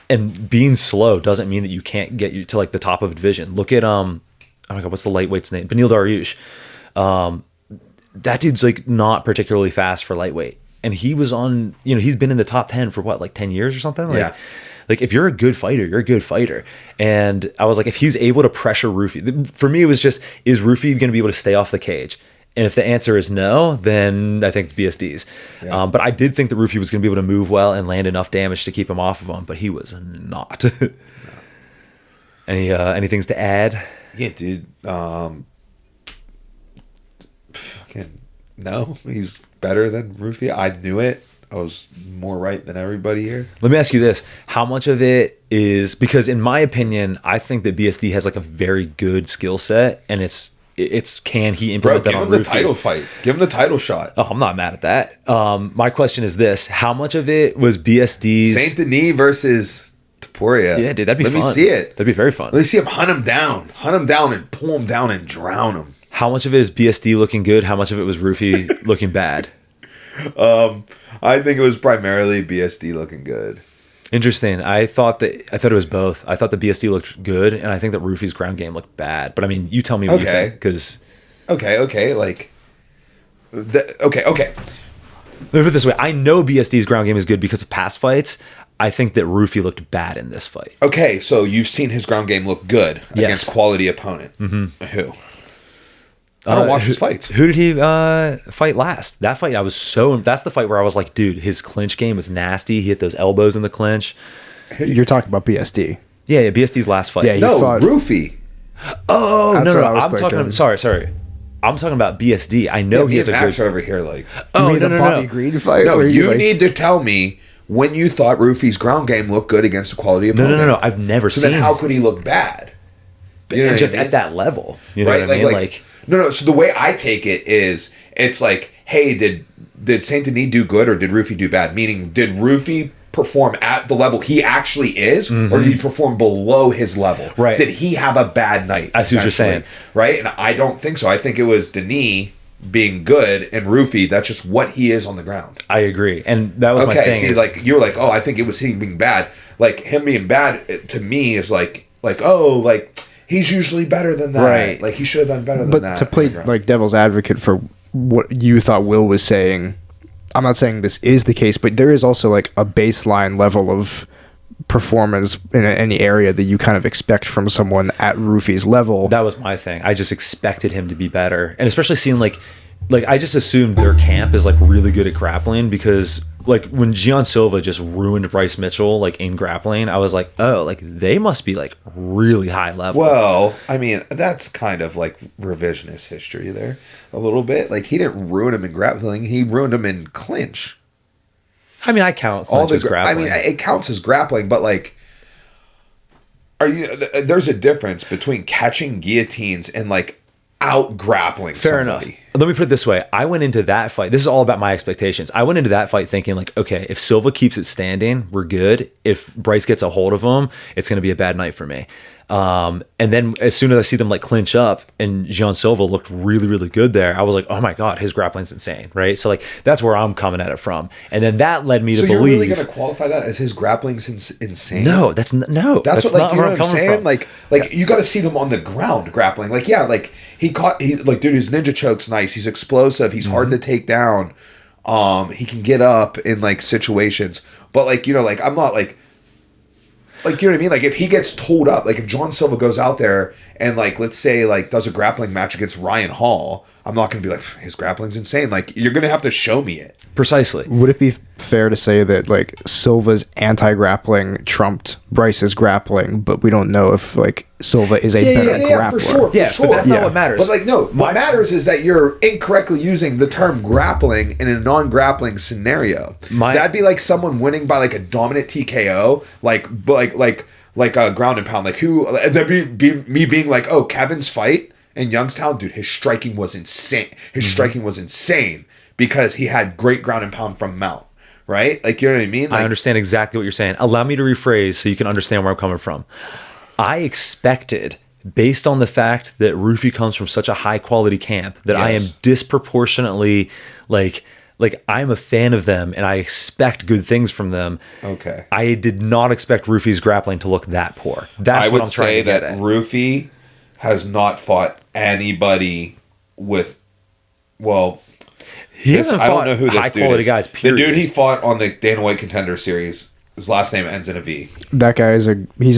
and being slow doesn't mean that you can't get you to like the top of a division. Look at oh my god, what's the lightweight's name? Beneil Dariush. That dude's like not particularly fast for lightweight, and he was on. You know, he's been in the top 10 for what, like 10 years or something. Like, yeah. Like, if you're a good fighter, you're a good fighter. And I was like, if he's able to pressure Rufy, for me, it was just, is Rufy going to be able to stay off the cage? And if the answer is no, then I think it's BSD's. Yeah. But I did think that Rufy was going to be able to move well and land enough damage to keep him off of him, but he was not. No. Any things to add? Yeah, dude. No, he's better than Rufy. I knew it. I was more right than everybody here. Let me ask you this. How much of it is, because in my opinion, I think that BSD has like a very good skill set, and it's can he implement that on Rufy? Give him the title fight. Give him the title shot. Oh, I'm not mad at that. My question is this. How much of it was BSD's... Saint Denis versus Topuria. Yeah, dude, that'd be fun. Let me see it. That'd be very fun. Let me see him hunt him down and pull him down and drown him. How much of it is BSD looking good? How much of it was Rufy looking bad? I think it was primarily BSD looking good. Interesting. I thought it was both. I thought the BSD looked good, and I think that Rufy's ground game looked bad. But I mean, you tell me what you think, because okay. Like, okay. Let me put it this way: I know BSD's ground game is good because of past fights. I think that Rufy looked bad in this fight. Okay, so you've seen his ground game look good against quality opponent. Mm-hmm. Who? I don't watch his fights. Who did he fight last? That fight, that's the fight where I was like, dude, his clinch game was nasty. He hit those elbows in the clinch. You're talking about BSD. Yeah, BSD's last fight. Yeah, Rufy. Oh, no. I'm talking. Sorry. I'm talking about BSD. I know he has a Max good. Over here, like. Oh, you mean the Bobby Green fight? No, you need to tell me when you thought Rufy's ground game looked good against a quality opponent. No. I've never seen. So then, how could he look bad? You know just at that level, you know what I mean? Like. No. So the way I take it is, it's like, hey, did Saint Denis do good or did Rufy do bad? Meaning, did Rufy perform at the level he actually is, or did he perform below his level? Right. Did he have a bad night? I see what you're saying. Right? And I don't think so. I think it was Denis being good, and Rufy, that's just what he is on the ground. I agree. And that was my thing. See, like, you were like, oh, I think it was him being bad. Like, him being bad, to me, is like, oh, like, he's usually better than that. Right. Like, he should have done better than But that. to play like devil's advocate for what you thought Will was saying, I'm not saying this is the case, but there is also like a baseline level of performance in any area that you kind of expect from someone at Rufy's level. That was my thing. I just expected him to be better. And especially seeing like I just assumed their camp is like really good at grappling, because like when Gian Silva just ruined Bryce Mitchell like in grappling, I was like, oh, like they must be like really high level. Well, I mean, that's kind of like revisionist history there a little bit. Like, he didn't ruin him in grappling, he ruined him in clinch. I mean, I count clinch as grappling. I mean, it counts as grappling, but like, there's a difference between catching guillotines and like out grappling Fair somebody. enough. Let me put it this way. I went into that fight. This is all about my expectations. I went into that fight thinking like, okay, if Silva keeps it standing, we're good. If Bryce gets a hold of him, it's going to be a bad night for me. And then as soon as I see them like clinch up and Gian Silva looked really, really good there, I was like, oh my God, his grappling's insane. Right. So like, that's where I'm coming at it from. And then that led me to believe. So you're really going to qualify that as his grappling's insane? No, that's what, like, not you know what I'm saying? from. Like you got to see them on the ground grappling. Like, yeah, like he like, dude, his ninja choke's nice. He's explosive. He's hard to take down. He can get up in like situations, but like, you know, like I'm not like, you know what I mean? Like, if he gets told up, like if John Silva goes out there and like, let's say like does a grappling match against Ryan Hall, I'm not going to be like, his grappling's insane. Like, you're going to have to show me it. Precisely. Would it be fair to say that like Silva's anti-grappling trumped Bryce's grappling, but we don't know if like Silva is a better grappler? For sure. But that's not what matters. But like, no, what matters is that you're incorrectly using the term grappling in a non-grappling scenario. That'd be like someone winning by like a dominant TKO, like a ground and pound. Like that'd be me being like, oh, Kevin's fight in Youngstown, dude, his striking was insane. His striking was insane because he had great ground and pound from Mount. Right? Like, you know what I mean? Like, I understand exactly what you're saying. Allow me to rephrase so you can understand where I'm coming from. I expected, based on the fact that Rufy comes from such a high quality camp, that I am disproportionately like I'm a fan of them and I expect good things from them. Okay. I did not expect Rufy's grappling to look that poor. That's what I'm trying to get at. I would say that Rufy has not fought anybody with, well, he hasn't fought, I don't know who this high quality guys, period. The dude he fought on the Dana White Contender Series, his last name ends in a V. That guy he's a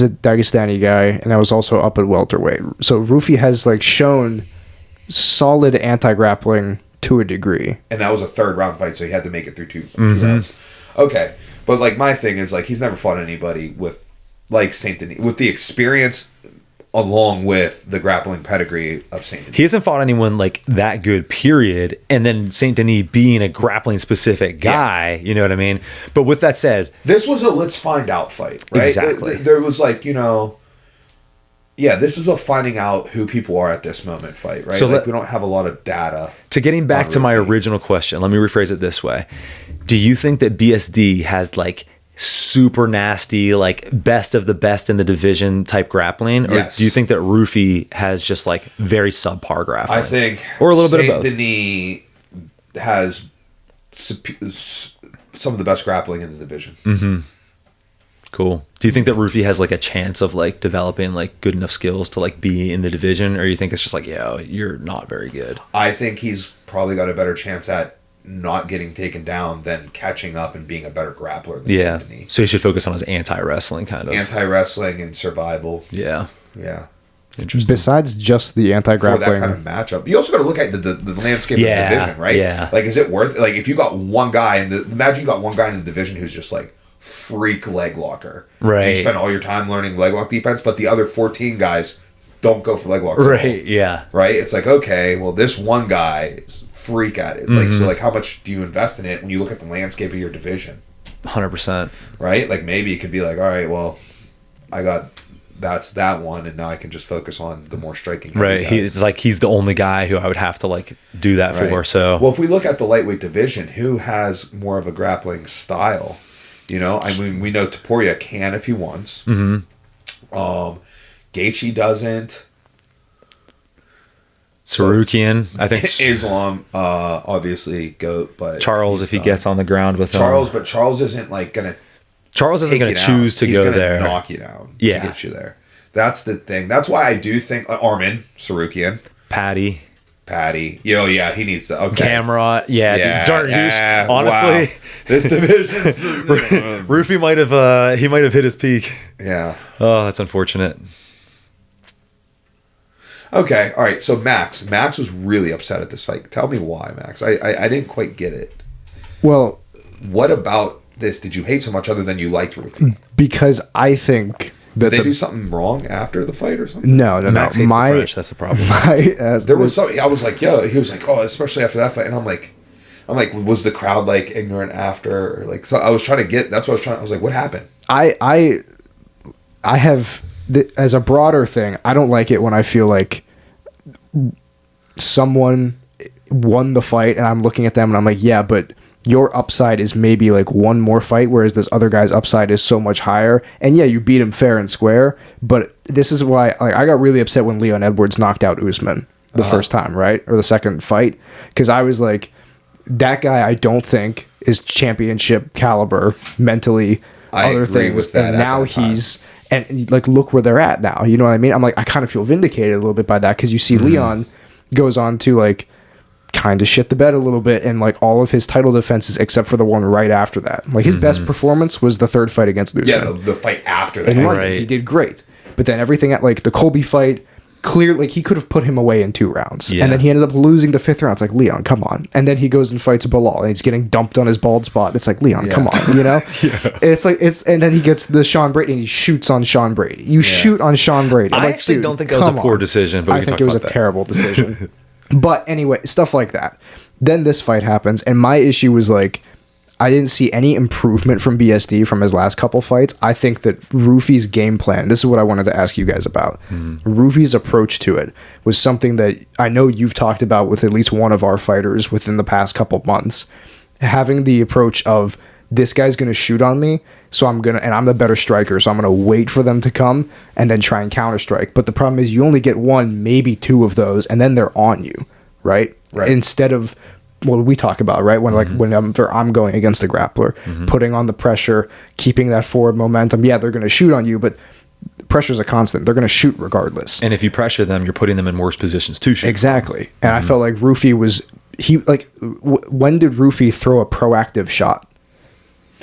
Dagestani guy, and I was also up at welterweight. So Rufy has like shown solid anti-grappling to a degree. And that was a third round fight, so he had to make it through two rounds. Okay. But like, my thing is like, he's never fought anybody with like Saint Denis, with the experience along with the grappling pedigree of Saint Denis. He hasn't fought anyone like that good, period. And then Saint Denis being a grappling specific guy, you know what I mean? But with that said, this was a let's find out fight, right? Exactly. There was like, you know, this is a finding out who people are at this moment fight, right? So like, we don't have a lot of data. To getting back to my original question, let me rephrase it this way. Do you think that BSD has like super nasty, like best of the best in the division type grappling? Or do you think that Rufy has just like very subpar grappling? I think, or a little bit of both. Saint Denis has some of the best grappling in the division. Mm-hmm. Cool. Do you think that Rufy has like a chance of like developing like good enough skills to like be in the division, or you think it's just like, yo, you're not very good? I think he's probably got a better chance at not getting taken down than catching up and being a better grappler than Saint Denis. So he should focus on his anti-wrestling kind of. Anti-wrestling and survival. Yeah. Interesting. Besides just the anti-grappling. For that kind of matchup. You also got to look at the landscape of the division, right? Yeah. Like, is it worth, like, if you got one guy imagine you got one guy in the division who's just like freak leg locker. Right. You spend all your time learning leg lock defense, but the other 14 guys don't go for leg locks. Right, yeah. Right? It's like, okay, well, this one guy is freak at it. Like, so like, how much do you invest in it when you look at the landscape of your division? 100%. Right? Like, maybe it could be like, all right, well, that's that one, and now I can just focus on the more striking. Right. It's like he's the only guy who I would have to like do that for. So, well, if we look at the lightweight division, who has more of a grappling style? You know, I mean, we know Topuria can if he wants. Gaethje doesn't. Sarukian, I think. Islam, obviously, GOAT, but Charles, if he gets on the ground with Charles, but Charles isn't like gonna. Charles isn't going to choose to go there. He's gonna knock you down. Yeah, to get you there. That's the thing. That's why I do think Armin Sarukian, Patty. Yeah, he needs to. Okay. Camera. Yeah. Dart honestly, wow. This division. Rufy might have hit his peak. Yeah. Oh, that's unfortunate. Okay. All right. So Max was really upset at this fight. Tell me why, Max. I didn't quite get it. Well, what about this did you hate so much other than you liked Rufy? Because I think did they do something wrong after the fight or something? No. Max hates the French. That's the problem. There was something. I was like, yo. He was like, oh, especially after that fight, and I'm like, was the crowd like ignorant after? Or like, so I was trying to get. That's what I was trying. I was like, what happened? I have as a broader thing. I don't like it when I feel like someone won the fight, and I'm looking at them, and I'm like, yeah, but your upside is maybe like one more fight, whereas this other guy's upside is so much higher. And yeah, you beat him fair and square, but this is why I got really upset when Leon Edwards knocked out Usman the first time, right? Or the second fight. Because I was like, that guy I don't think is championship caliber mentally, other things. And now he's, and like, look where they're at now. You know what I mean? I'm like, I kind of feel vindicated a little bit by that, because you see Leon goes on to like, kind of shit the bed a little bit in like all of his title defenses except for the one right after that. Like his best performance was the third fight against Usman. Yeah, the fight after that. In London, he did great. But then everything at like the Colby fight, clear, like he could have put him away in 2 rounds. Yeah. And then he ended up losing the 5th round. It's like, Leon, come on. And then he goes and fights Bilal and he's getting dumped on his bald spot. It's like, Leon, come on, you know? It's like, and then he gets the Sean Brady and he shoots on Sean Brady. You shoot on Sean Brady. I actually don't think that was a poor decision, but I think it was a terrible decision. But anyway, stuff like that. Then this fight happens, and my issue was like, I didn't see any improvement from BSD from his last couple fights. I think that Rufy's game plan, this is what I wanted to ask you guys about. Rufy's approach to it was something that I know you've talked about with at least one of our fighters within the past couple months. Having the approach of, this guy's going to shoot on me, so I'm the better striker, so I'm going to wait for them to come and then try and counter strike. But the problem is you only get 1, maybe 2 of those, and then they're on you, right? Instead of what we talk about, right? When when I'm going against the grappler, putting on the pressure, keeping that forward momentum. Yeah, they're going to shoot on you, but pressure's a constant. They're going to shoot regardless. And if you pressure them, you're putting them in worse positions to shoot. Exactly. And I felt like Rufy was when did Rufy throw a proactive shot?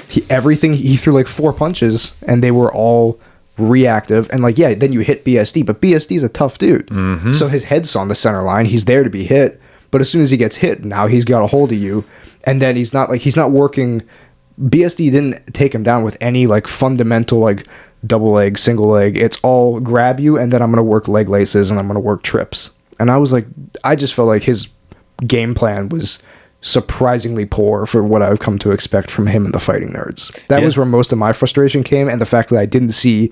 He threw like 4 punches and they were all reactive, and like, yeah, then you hit BSD, but BSD's a tough dude. So his head's on the center line, he's there to be hit, but as soon as he gets hit, now he's got a hold of you, and then he's not working. BSD didn't take him down with any like fundamental like double leg, single leg. It's all grab you, and then I'm gonna work leg laces and I'm gonna work trips. And I was like, I just felt like his game plan was surprisingly poor for what I've come to expect from him in the Fighting Nerds. That was where most of my frustration came, and the fact that I didn't see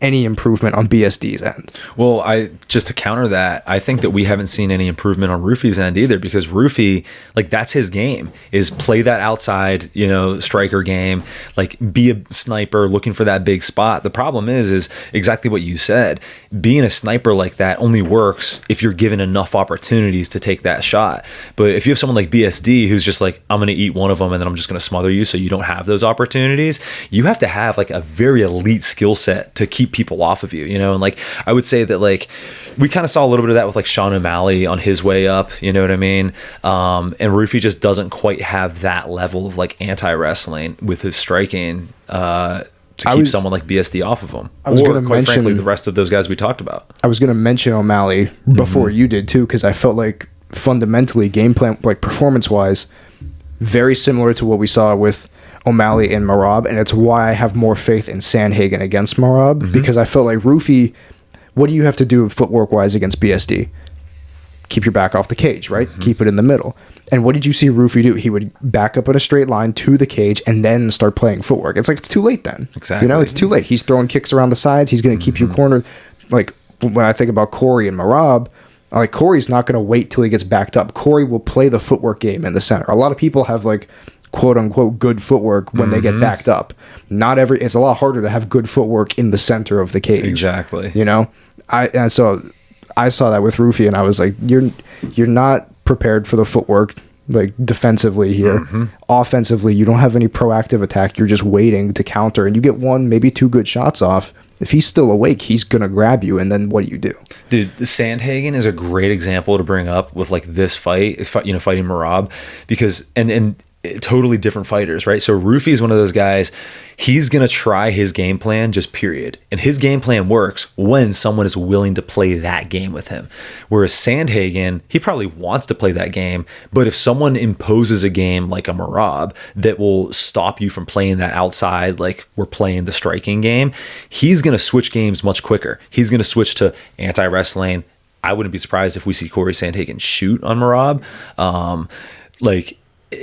any improvement on BSD's end. Well, just to counter that, I think that we haven't seen any improvement on Rufy's end either, because Rufy, like, that's his game, is play that outside, striker game, like be a sniper looking for that big spot. The problem is exactly what you said. Being a sniper like that only works if you're given enough opportunities to take that shot. But if you have someone like BSD who's just like, I'm going to eat one of them and then I'm just going to smother you, so you don't have those opportunities, you have to have like a very elite skill set to keep people off of you, and like I would say that like we kind of saw a little bit of that with like Sean O'Malley on his way up, you know what I mean? And Rufy just doesn't quite have that level of like anti-wrestling with his striking to keep someone like BSD off of him. I was going to mention, frankly, the rest of those guys we talked about. I was going to mention O'Malley before you did too, because I felt like fundamentally game plan, like performance wise, very similar to what we saw with O'Malley and Merab, and it's why I have more faith in Sandhagen against Merab, because I felt like Rufy, what do you have to do footwork wise against BSD? Keep your back off the cage, right? Keep it in the middle. And what did you see Rufy do? He would back up in a straight line to the cage and then start playing footwork. It's like, it's too late then. Exactly. It's too late. He's throwing kicks around the sides. He's going to keep you cornered. Like when I think about Corey and Merab, like Corey's not going to wait till he gets backed up. Corey will play the footwork game in the center. A lot of people have like quote unquote good footwork when they get backed up. It's a lot harder to have good footwork in the center of the cage. Exactly. You know, so I saw that with Rufy, and I was like, you're not prepared for the footwork, like defensively here. Offensively, you don't have any proactive attack. You're just waiting to counter, and you get one, maybe two good shots off. If he's still awake, he's gonna grab you, and then what do you do? Dude, Sandhagen is a great example to bring up with like this fight, fighting Merab, because and totally different fighters, right? So Rufy is one of those guys. He's gonna try his game plan, just period, and his game plan works when someone is willing to play that game with him. Whereas Sandhagen, he probably wants to play that game, but if someone imposes a game like a Merab that will stop you from playing that outside, like we're playing the striking game, he's gonna switch games much quicker. He's gonna switch to anti-wrestling. I wouldn't be surprised if we see Corey Sandhagen shoot on Merab.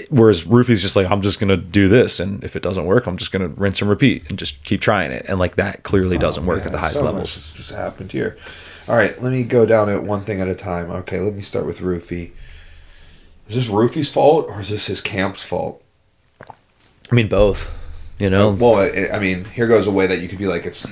Whereas Rufy's just like, I'm just going to do this. And if it doesn't work, I'm just going to rinse and repeat and just keep trying it. And like that clearly doesn't work at the highest levels. Much has just happened here. All right, let me go down it one thing at a time. Okay, let me start with Rufy. Is this Rufy's fault or is this his camp's fault? I mean, both, you know? Here goes a way that you could be like, it's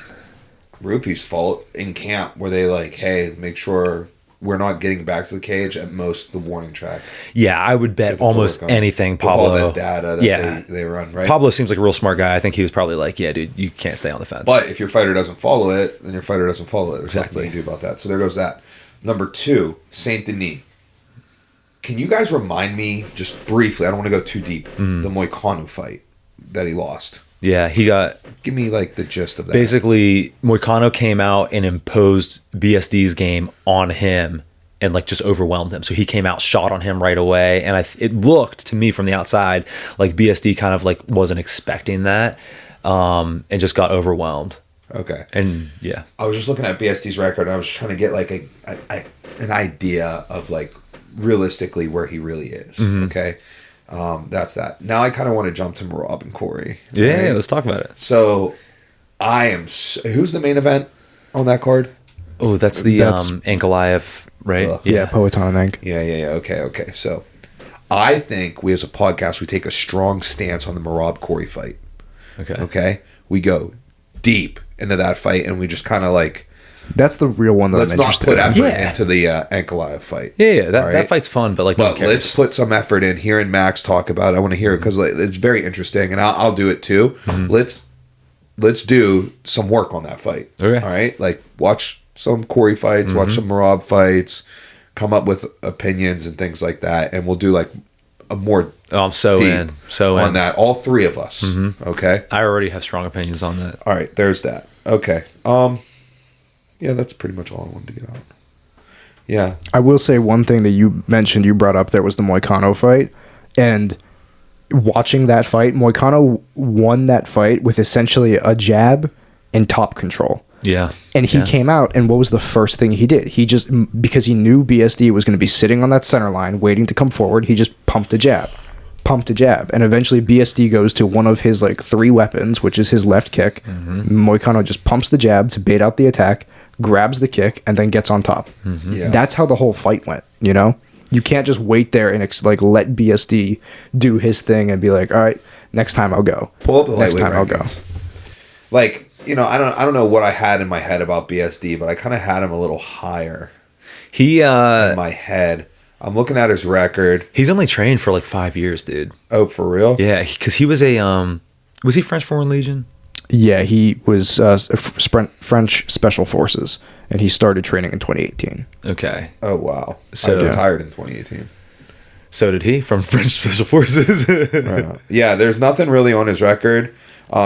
Rufy's fault in camp where they like, hey, make sure we're not getting back to the cage, at most the warning track. Yeah, I would bet almost anything Pablo. With all that data that they run, right? Pablo seems like a real smart guy. I think he was probably like, yeah, dude, you can't stay on the fence. But if your fighter doesn't follow it, then your fighter doesn't follow it. There's Exactly. nothing you can do about that. So there goes that. Number 2, Saint Denis. Can you guys remind me, just briefly, I don't want to go too deep, the Moicano fight that he lost? Yeah, he got... Give me like the gist of that. Basically, Moicano came out and imposed BSD's game on him and like just overwhelmed him. So he came out, shot on him right away. And it looked to me from the outside like BSD kind of like wasn't expecting that and just got overwhelmed. Okay. And yeah. I was just looking at BSD's record and I was trying to get like an idea of like realistically where he really is. Okay. That's that. Now I kind of want to jump to Merab and Corey. Yeah, right? Let's talk about it. So who's the main event on that card? Oh, that's the Ankalaev, right? Yeah, Poatan Ank. Yeah. Okay. So I think we as a podcast, we take a strong stance on the Merab Corey fight. Okay. We go deep into that fight and we just kind of like, that's the real one that let's I'm not interested put in. effort into the Ankalaev fight. Yeah. That fight's fun, but like, no one cares. Let's put some effort in. Hearing Max talk about it, I want to hear it because it's very interesting, and I'll do it too. Let's do some work on that fight. Okay. All right, like watch some Corey fights, watch some Merab fights, come up with opinions and things like that, and we'll do like a more. Oh, I'm so deep in on that. All three of us. Okay. I already have strong opinions on that. All right. There's that. Okay. Yeah, that's pretty much all I wanted to get out. Yeah. I will say one thing that you mentioned, you brought up there was the Moicano fight. And watching that fight, Moicano won that fight with essentially a jab and top control. Yeah. And he came out, and what was the first thing he did? He just, because he knew BSD was going to be sitting on that center line waiting to come forward, he just pumped a jab. And eventually BSD goes to one of his like 3 weapons, which is his left kick. Moicano just pumps the jab to bait out the attack, grabs the kick, and then gets on top. Yeah. That's how the whole fight went, you know? You can't just wait there and like let BSD do his thing and be like, all right, next time I'll go. Pull up the next lightweight time I'll go. Like, you know, I don't know what I had in my head about BSD, but I kind of had him a little higher. In my head. I'm looking at his record. He's only trained for like 5 years, dude. Oh, for real? Yeah, because he was was he French Foreign Legion? Yeah, he was French Special Forces, and he started training in 2018. Okay. Oh, wow. So I retired in 2018. So did he from French Special Forces. Right. Yeah, there's nothing really on his record.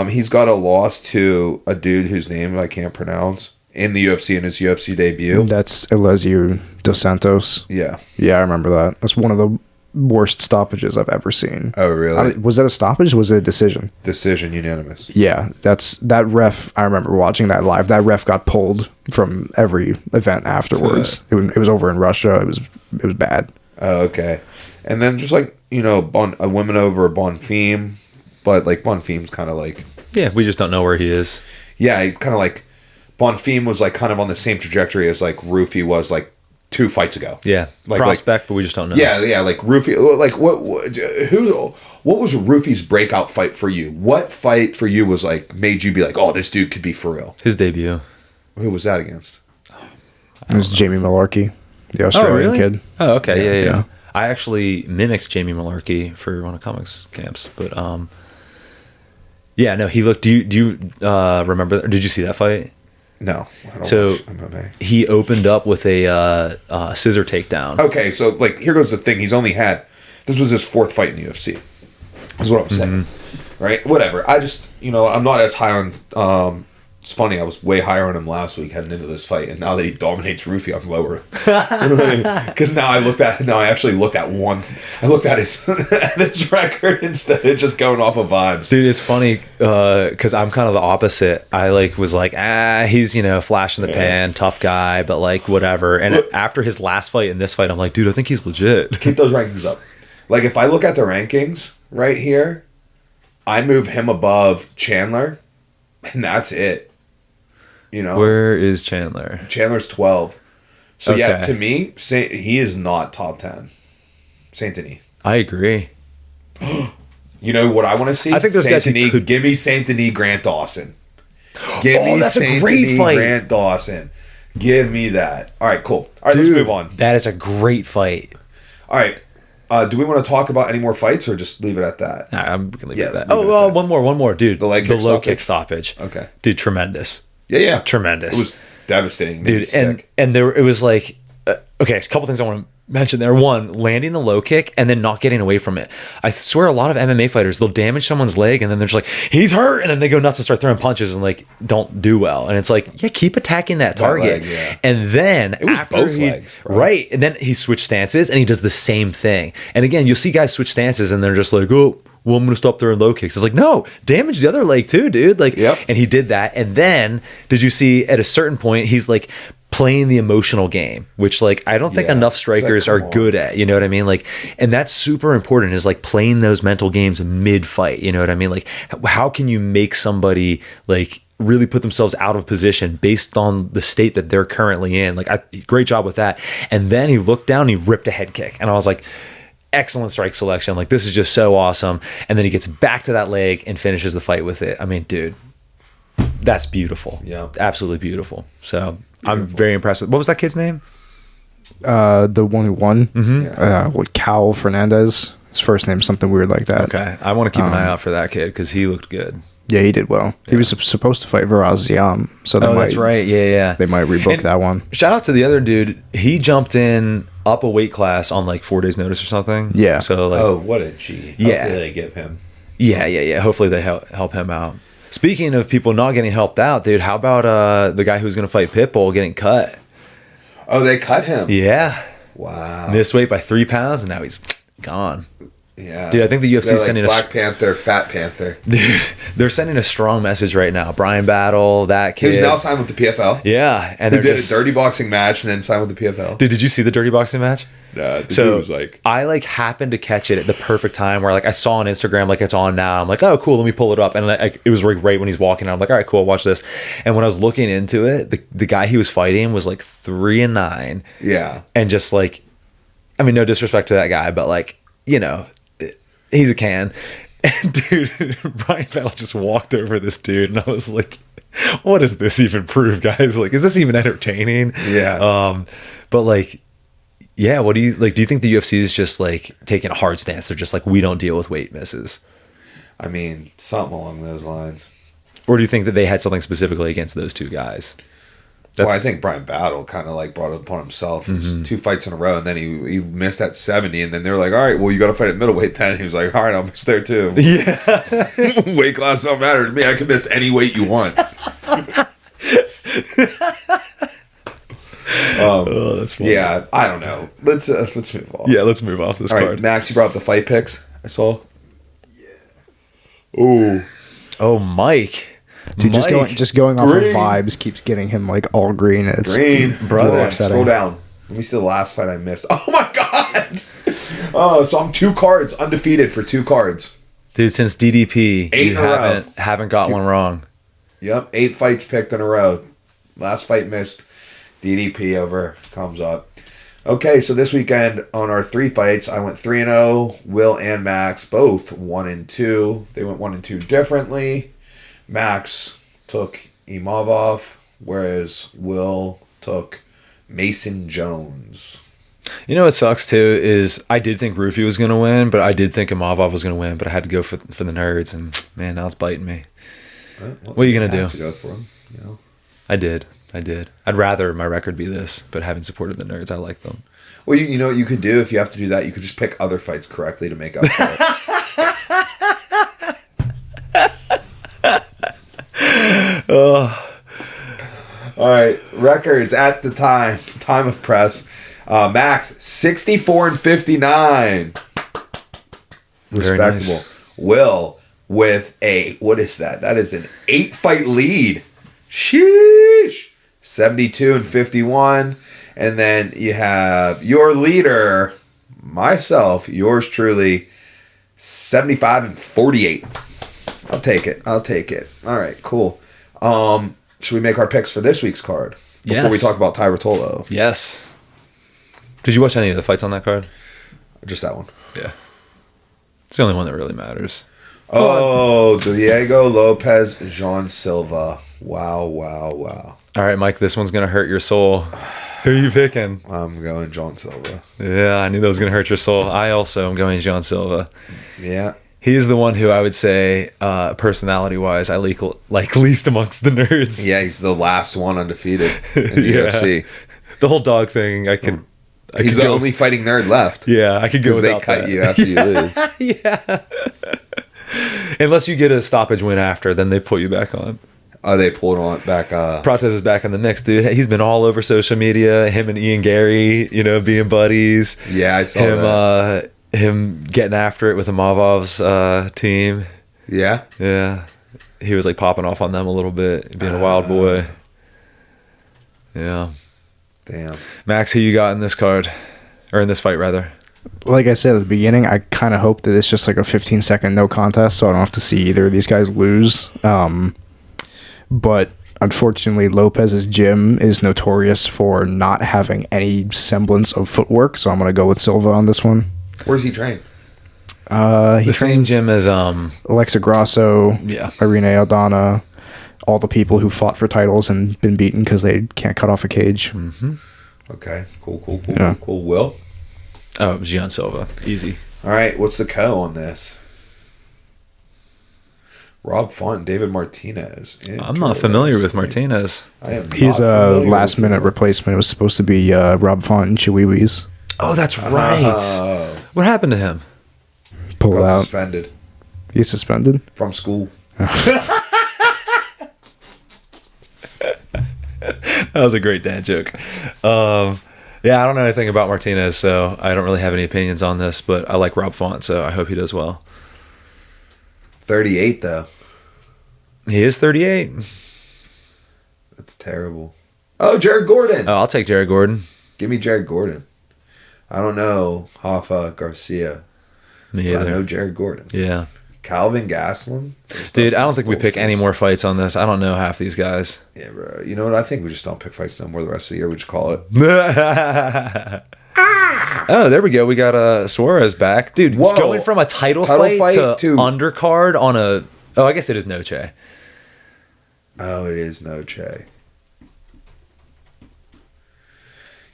He's got a loss to a dude whose name I can't pronounce in the UFC in his UFC debut. That's Elezio dos Santos. Yeah. Yeah, I remember that. That's one of the worst stoppages I've ever seen. Oh, really? Was that a stoppage? Was it a decision? Decision, unanimous. Yeah, that ref. I remember watching that live. That ref got pulled from every event afterwards. It was over in Russia. It was bad. Oh, okay. And then just like, you know, a woman over Bonfim, but like Bonfim's kind of like, yeah, we just don't know where he is. Yeah, he's kind of like Bonfim was like kind of on the same trajectory as like Rufy was like 2 fights ago. Yeah, prospect, but we just don't know. Yeah, like Rufy. Like what was Rufy's breakout fight for you? What fight for you was like made you be like, oh, this dude could be for real? His debut. Who was that against? It was Jamie Malarkey, the Australian kid. Oh, okay, yeah. I actually mimicked Jamie Malarkey for one of comics camps, but yeah, no, he looked. Do you remember? Did you see that fight? No. I don't So watch MMA. he opened up with a scissor takedown. Okay, so like here goes the thing. This was his 4th fight in the UFC. Is what I'm saying, right? Whatever. I just I'm not as high on. It's funny. I was way higher on him last week heading into this fight, and now that he dominates Rufy, I'm lower. Because now I actually looked at one. I looked at his record instead of just going off of vibes. Dude, it's funny because I'm kind of the opposite. I was like, he's flash in the pan, tough guy, but like whatever. And after his last fight and this fight, I'm like, dude, I think he's legit. Keep those rankings up. Like if I look at the rankings right here, I move him above Chandler, and that's it. Where is Chandler? Chandler's 12. So Okay. yeah, to me, he is not top 10. Saint Denis. I agree. You know what I want to see? I think those guys give me Saint Denis Grant Dawson. Give me that's a Saint great Denis fight. Grant Dawson. Give me that. All right, cool. All right, let's move on. That is a great fight. All right. Do we want to talk about any more fights or just leave it at that? Nah, I'm gonna leave it at that. leave it at that. One more, dude. The low kick stoppage. Okay. Dude, tremendous. Yeah. Tremendous. It was devastating. Made me Dude, sick. and it was like, okay, a couple things I want to mention there. One, landing the low kick and then not getting away from it. I swear a lot of MMA fighters, they'll damage someone's leg and then they're just like, he's hurt, and then they go nuts and start throwing punches and like don't do well. And it's like, yeah, keep attacking that target. Leg, yeah. And then It was after both legs, bro. right, and then he switched stances and he does the same thing. And again, you'll see guys switch stances and they're just like, oh, well, I'm going to stop throwing low kicks. It's like, no, damage the other leg too, dude. Like, Yep. And he did that. And then did you see at a certain point, he's like playing the emotional game, which like, I don't think Yeah. enough strikers It's like, are come good at, you know what I mean? Like, and that's super important is like playing those mental games mid fight. You know what I mean? Like how can you make somebody like really put themselves out of position based on the state that they're currently in? Like, great job with that. And then he looked down, he ripped a head kick. And I was like, excellent strike selection. Like, this is just so awesome. And then he gets back to that leg and finishes the fight with it. I mean, dude, that's beautiful. Yeah. Absolutely beautiful. So I'm very impressed with, what was that kid's name? The one who won, Yeah. Cal Fernandez. His first name's something weird like that. Okay. I want to keep an eye out for that kid because he looked good. Yeah, he did well. He was supposed to fight Viraz Ziam, so they That's right. Yeah. They might rebook And that one. Shout out to the other dude. He jumped in up a weight class on like 4 days notice or something. Yeah. So like, Oh, what a G. Yeah. Hopefully they give him. Yeah. Hopefully they help him out. Speaking of people not getting helped out, dude, how about the guy who's going to fight Pitbull getting cut? Oh, they cut him. Yeah. Wow. Missed weight by 3 pounds and now he's gone. Yeah. Dude, I think the UFC They're is like sending Black Panther, Fat Panther. Dude, they're sending a strong message right now. Brian Battle, that kid. Who's now signed with the PFL. Yeah. And Who they're did a dirty boxing match and then signed with the PFL. Dude, did you see the dirty boxing match? Nah, the So dude was like... I like happened to catch it at the perfect time where like I saw on Instagram like it's on now. I'm like, oh cool, let me pull it up. And it was like right when he's walking. I'm like, all right, cool, watch this. And when I was looking into it, the guy he was fighting was like 3-9. Yeah. And just like, I mean, no disrespect to that guy, but like, you know, he's a can. And dude, Brian Battle just walked over this dude, and I was like, what does this even prove, guys? Like, is this even entertaining? Yeah. But like, yeah, what do you like? Do you think the UFC is just like taking a hard stance? They're just like, we don't deal with weight misses. I mean, something along those lines. Or do you think that they had something specifically against those two guys? Well, I think Brian Battle kind of like brought it upon himself. It was 2 fights in a row, and then he missed at 70, and then they were like, all right, well, you got to fight at middleweight then. And he was like, all right, I'll miss there too. Yeah. Weight class don't matter to me. I can miss any weight you want. Oh, that's funny. Yeah, I don't know. Let's move on. Yeah, let's move off this All card. right, Max, you brought up the fight picks. I saw. Yeah. Ooh. Oh, Mike. Dude, Mike. just going off of Green. vibes keeps getting him like all green. It's Green, brother. upsetting. Scroll down. Let me see the last fight I missed. Oh my god! Oh, so I'm 2 cards undefeated for 2 cards. Dude, since DDP, 8 you in a row. haven't got one wrong. Yep, 8 fights picked in a row. Last fight missed. DDP over comes up. Okay, so this weekend on our 3 fights, I went 3-0. Will and Max both 1-2. They went 1-2 differently. Max took Imavov, whereas Will took Mason Jones. You know what sucks too is I did think Rufy was going to win, but I did think Imavov was going to win, but I had to go for the nerds, and man, now it's biting me. Well, what are you going to do? To go for him, you know? I did. I'd rather my record be this, but having supported the nerds, I like them. Well, you know what you could do if you have to do that? You could just pick other fights correctly to make up for it. Oh. All right, records at the time of press. Max 64-59. Respectable. Nice. Will with what is that? That is an 8-fight lead. Sheesh. 72-51. And then you have your leader, myself, yours truly, 75-48. I'll take it. All right, cool. Should we make our picks for this week's card before we talk about Reutolo? Yes. Did you watch any of the fights on that card? Just that one. Yeah. It's the only one that really matters. Oh, Diego Lopez, Jean Silva. Wow. All right, Mike, this one's going to hurt your soul. Who are you picking? I'm going Jean Silva. Yeah, I knew that was going to hurt your soul. I also am going Jean Silva. Yeah. He's the one who I would say, personality-wise, I like least amongst the nerds. Yeah, he's the last one undefeated in the UFC. The whole dog thing, He's the only fighting nerd left. Yeah, I could go without they cut that. you after you lose. Yeah. Unless you get a stoppage win after, then they put you back on. Oh, they pulled on back. Protez is back in the mix, dude. He's been all over social media. Him and Ian Gary, being buddies. Yeah, I saw that. Him getting after it with Imavov's team. Yeah? Yeah. He was like popping off on them a little bit, being a wild boy. Yeah. Damn. Max, who you got in this card? Or in this fight, rather? Like I said at the beginning, I kind of hope that it's just like a 15-second no contest, so I don't have to see either of these guys lose. But unfortunately, Lopez's gym is notorious for not having any semblance of footwork, so I'm going to go with Silva on this one. Where's he trained? The same gym as Alexa Grasso, Irene Aldana, all the people who fought for titles and been beaten because they can't cut off a cage. Mm-hmm. Okay, cool. Will? Oh, Jean Silva. Easy. All right, what's the co on this? Rob Font, David Martinez. I'm not familiar with Martinez. He's a last-minute replacement. It was supposed to be Rob Font and Chihuihuis. Oh, that's right. What happened to him? Pulled out. Suspended. He's suspended? From school. That was a great dad joke. Yeah, I don't know anything about Martinez, so I don't really have any opinions on this, but I like Rob Font, so I hope he does well. 38, though. He is 38. That's terrible. Oh, Jared Gordon. Oh, I'll take Jared Gordon. Give me Jared Gordon. I don't know Hoffa Garcia. Me either. I know Jared Gordon. Yeah. Calvin Gastelum. Dude, I don't think we pick any more fights on this. I don't know half these guys. Yeah, bro. You know what? I think we just don't pick fights no more the rest of the year. We just call it. Oh, there we go. We got Suarez back. Dude, Whoa. Going from a title fight to undercard on a... Oh, I guess it is Noche. Oh, it is Noche.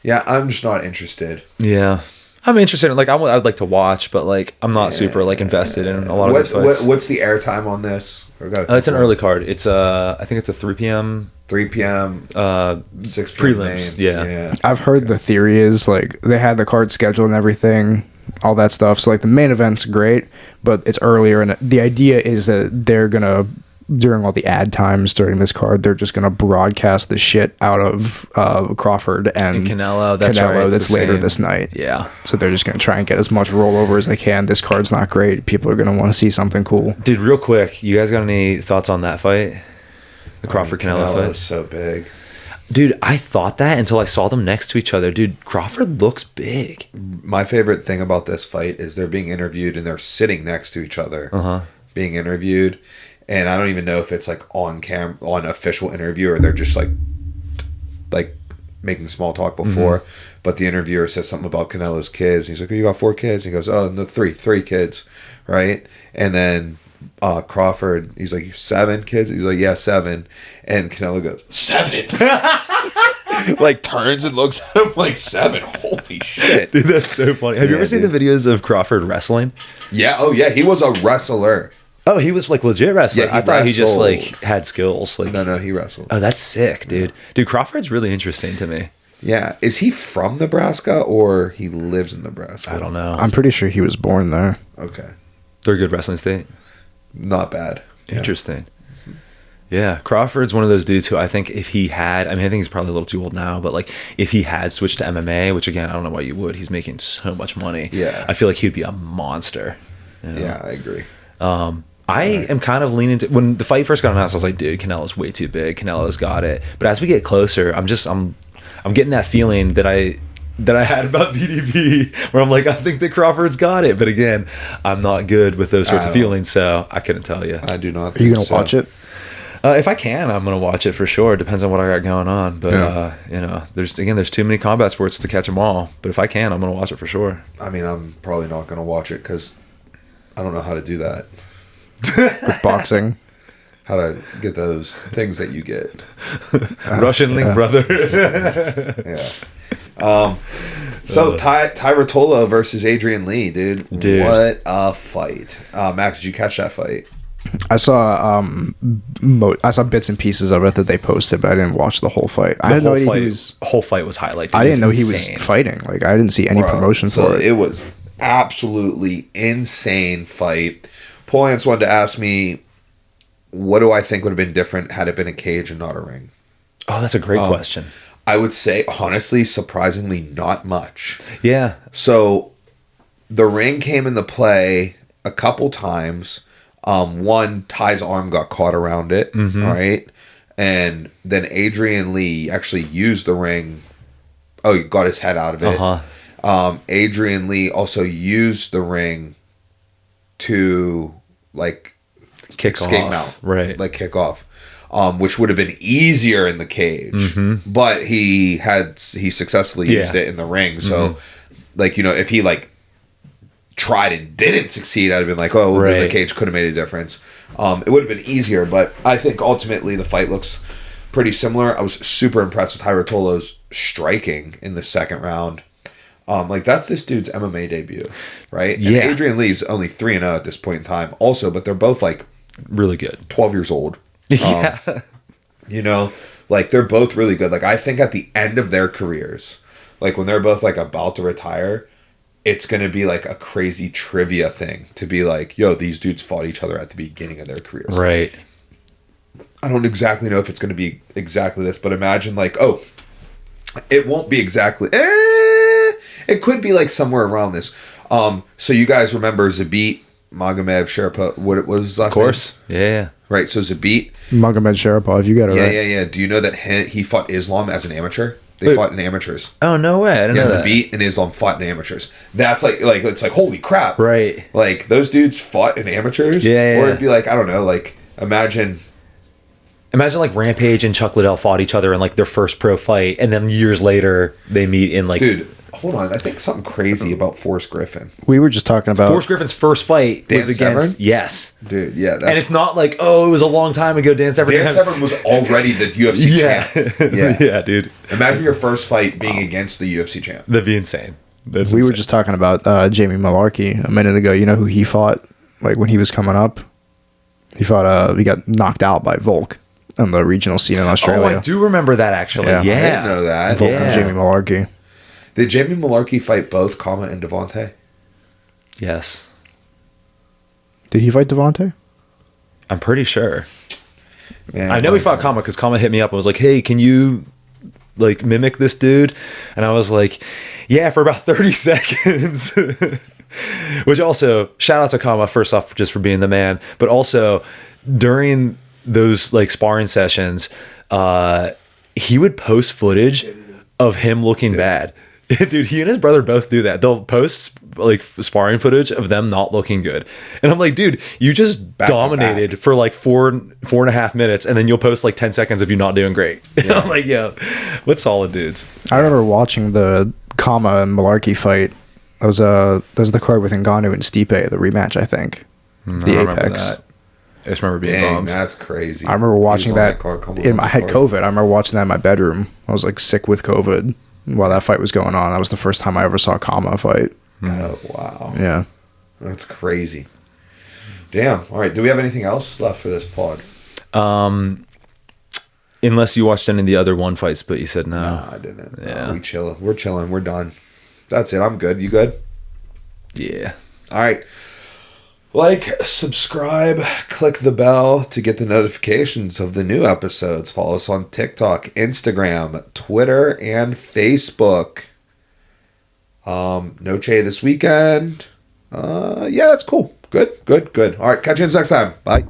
Yeah, I'm just not interested. Yeah. I'm interested in, I'd like to watch, but, I'm not super, invested in a lot of these fights. What's the airtime on this? It's an early card. It's, I think it's a 3 p.m. 3 p.m. 6 p.m. prelims. Yeah. I've heard the theory is, they had the card scheduled and everything, all that stuff. So, the main event's great, but it's earlier. And the idea is that they're going to, during all the ad times during this card, they're just going to broadcast the shit out of Crawford and Canelo. That's Canelo right. that's later this night. Yeah. So they're just going to try and get as much rollover as they can. This card's not great. People are going to want to see something cool. Dude, real quick, you guys got any thoughts on that fight? The Crawford-Canelo fight? Is so big. Dude, I thought that until I saw them next to each other. Dude, Crawford looks big. My favorite thing about this fight is they're being interviewed and they're sitting next to each other being interviewed. And I don't even know if it's on official interview or they're just like making small talk before. but the interviewer says something about Canelo's kids. He's like, "Oh, you got 4 kids?" And he goes, "Oh, no, three kids," right? And then Crawford, he's like, 7 kids? He's like, "Yeah, 7." And Canelo goes, 7? Like turns and looks at him like 7. Holy shit. Dude, that's so funny. Have you ever seen the videos of Crawford wrestling? Yeah. Oh yeah. He was a wrestler. Oh, he was like legit wrestler. Yeah, I thought he just like had skills. Like, no, he wrestled. Oh, that's sick, dude. Yeah. Dude, Crawford's really interesting to me. Yeah. Is he from Nebraska or he lives in Nebraska? I don't know. I'm pretty sure he was born there. Okay. They're a good wrestling state. Not bad. Interesting. Yeah, Crawford's one of those dudes who I think if he had, I mean, I think he's probably a little too old now, but like if he had switched to MMA, which again, I don't know why you would, he's making so much money. Yeah. I feel like he'd be a monster. You know? Yeah, I agree. I am kind of leaning to, when the fight first got announced, I was like, dude, Canelo's way too big. Canelo's got it. But as we get closer, I'm getting that feeling that I had about DDP, where I'm like, I think that Crawford's got it. But again, I'm not good with those sorts of feelings, so I couldn't tell you. I do not. Are you gonna watch it? If I can, I'm gonna watch it for sure. It depends on what I got going on. But you know, there's too many combat sports to catch them all. But if I can, I'm gonna watch it for sure. I mean, I'm probably not gonna watch it because I don't know how to do that. With boxing. How to get those things that you get. Russian link, brother. Yeah. So Ty Reutolo versus Adrian Lee, dude. What a fight. Max, did you catch that fight? I saw bits and pieces of it that they posted, but I didn't watch the whole fight. I had no idea he was. Whole fight was highlighted. I didn't know he was fighting. Like I didn't see any promotion for it. It was absolutely insane fight. Polance wanted to ask me, what do I think would have been different had it been a cage and not a ring? Oh, that's a great question. I would say, honestly, surprisingly, not much. Yeah. So the ring came into play a couple times. One, Ty's arm got caught around it, right? And then Adrian Lee actually used the ring. Oh, he got his head out of it. Adrian Lee also used the ring to, like, escape mount. Right. Like, kick off. Which would have been easier in the cage. But he successfully used it in the ring. So, like, you know, if he, like, tried and didn't succeed, I'd have been like, oh, well, the cage could have made a difference. It would have been easier, but I think ultimately the fight looks pretty similar. I was super impressed with Ty Reutolo's striking in the second round. Like, that's this dude's MMA debut, right? And Adrian Lee's only 3-0 at this point in time also, but they're both, like, really good. 12 years old. Yeah. You know, like, they're both really good. Like, I think at the end of their careers, like, when they're both, like, about to retire, it's going to be like a crazy trivia thing to be like, yo, these dudes fought each other at the beginning of their careers. Right. I don't exactly know if it's going to be exactly this, but imagine like, oh, it won't be exactly, it could be like somewhere around this. So you guys remember Zabit Magomed Sharipov, what it was last name? Of course. Yeah. Right. So Zabit. Magomed Sharipov, you got it right. Yeah. Do you know that he fought Islam as an amateur? They fought in amateurs. Oh, no way. I didn't know that. Zabit and Islam fought in amateurs. That's like it's like, holy crap. Right. Like, those dudes fought in amateurs. Yeah. Or it'd be like, I don't know, like, imagine like Rampage and Chuck Liddell fought each other in like their first pro fight, and then years later they meet in like... Dude, hold on. I think something crazy about Forrest Griffin. We were just talking about... Forrest Griffin's first fight Dan was against... Severn? Yes. Dude, yeah. And it's not like, oh, it was a long time ago, Dan Severn. Dan Severn was already the UFC champ. Yeah, dude. Imagine your first fight being against the UFC champ. That'd be insane. That's we insane. were just talking about Jamie Malarkey a minute ago. You know who he fought? Like, when he was coming up? He fought... he got knocked out by Volk on the regional scene in Australia. Oh, I do remember that, actually. Yeah. I didn't know that. Volk and Jamie Malarkey. Did Jamie Malarkey fight both Kama and Devontae? Yes. Did he fight Devontae? I'm pretty sure. Man, I know he fought Kama because Kama hit me up and was like, hey, can you like mimic this dude? And I was like, yeah, for about 30 seconds. Which also, shout out to Kama first off just for being the man, but also during those like sparring sessions, he would post footage of him looking bad. Dude, he and his brother both do that. They'll post like sparring footage of them not looking good. And I'm like, dude, you just dominated for like 4.5 minutes, and then you'll post like 10 seconds of you not doing great. And I'm like, yo, what solid dudes. I remember watching the Kama and Malarkey fight. That was the card with Ngannou and Stipe, the rematch, I think. The Apex. That. I just remember being Dang, bummed. that's crazy. I remember watching that. I had COVID. I remember watching that in my bedroom. I was like sick with COVID while that fight was going on. That was the first time I ever saw Kama fight. Oh, wow. Yeah. That's crazy. Damn. All right. Do we have anything else left for this pod? Unless you watched any of the other one fights, but you said no. No, I didn't. Yeah. No, we're chilling. We're done. That's it. I'm good. You good? Yeah. All right. Like, subscribe, click the bell to get the notifications of the new episodes. Follow us on TikTok, Instagram, Twitter, and Facebook. Noche this weekend. Yeah, that's cool. Good. All right, catch you next time. Bye.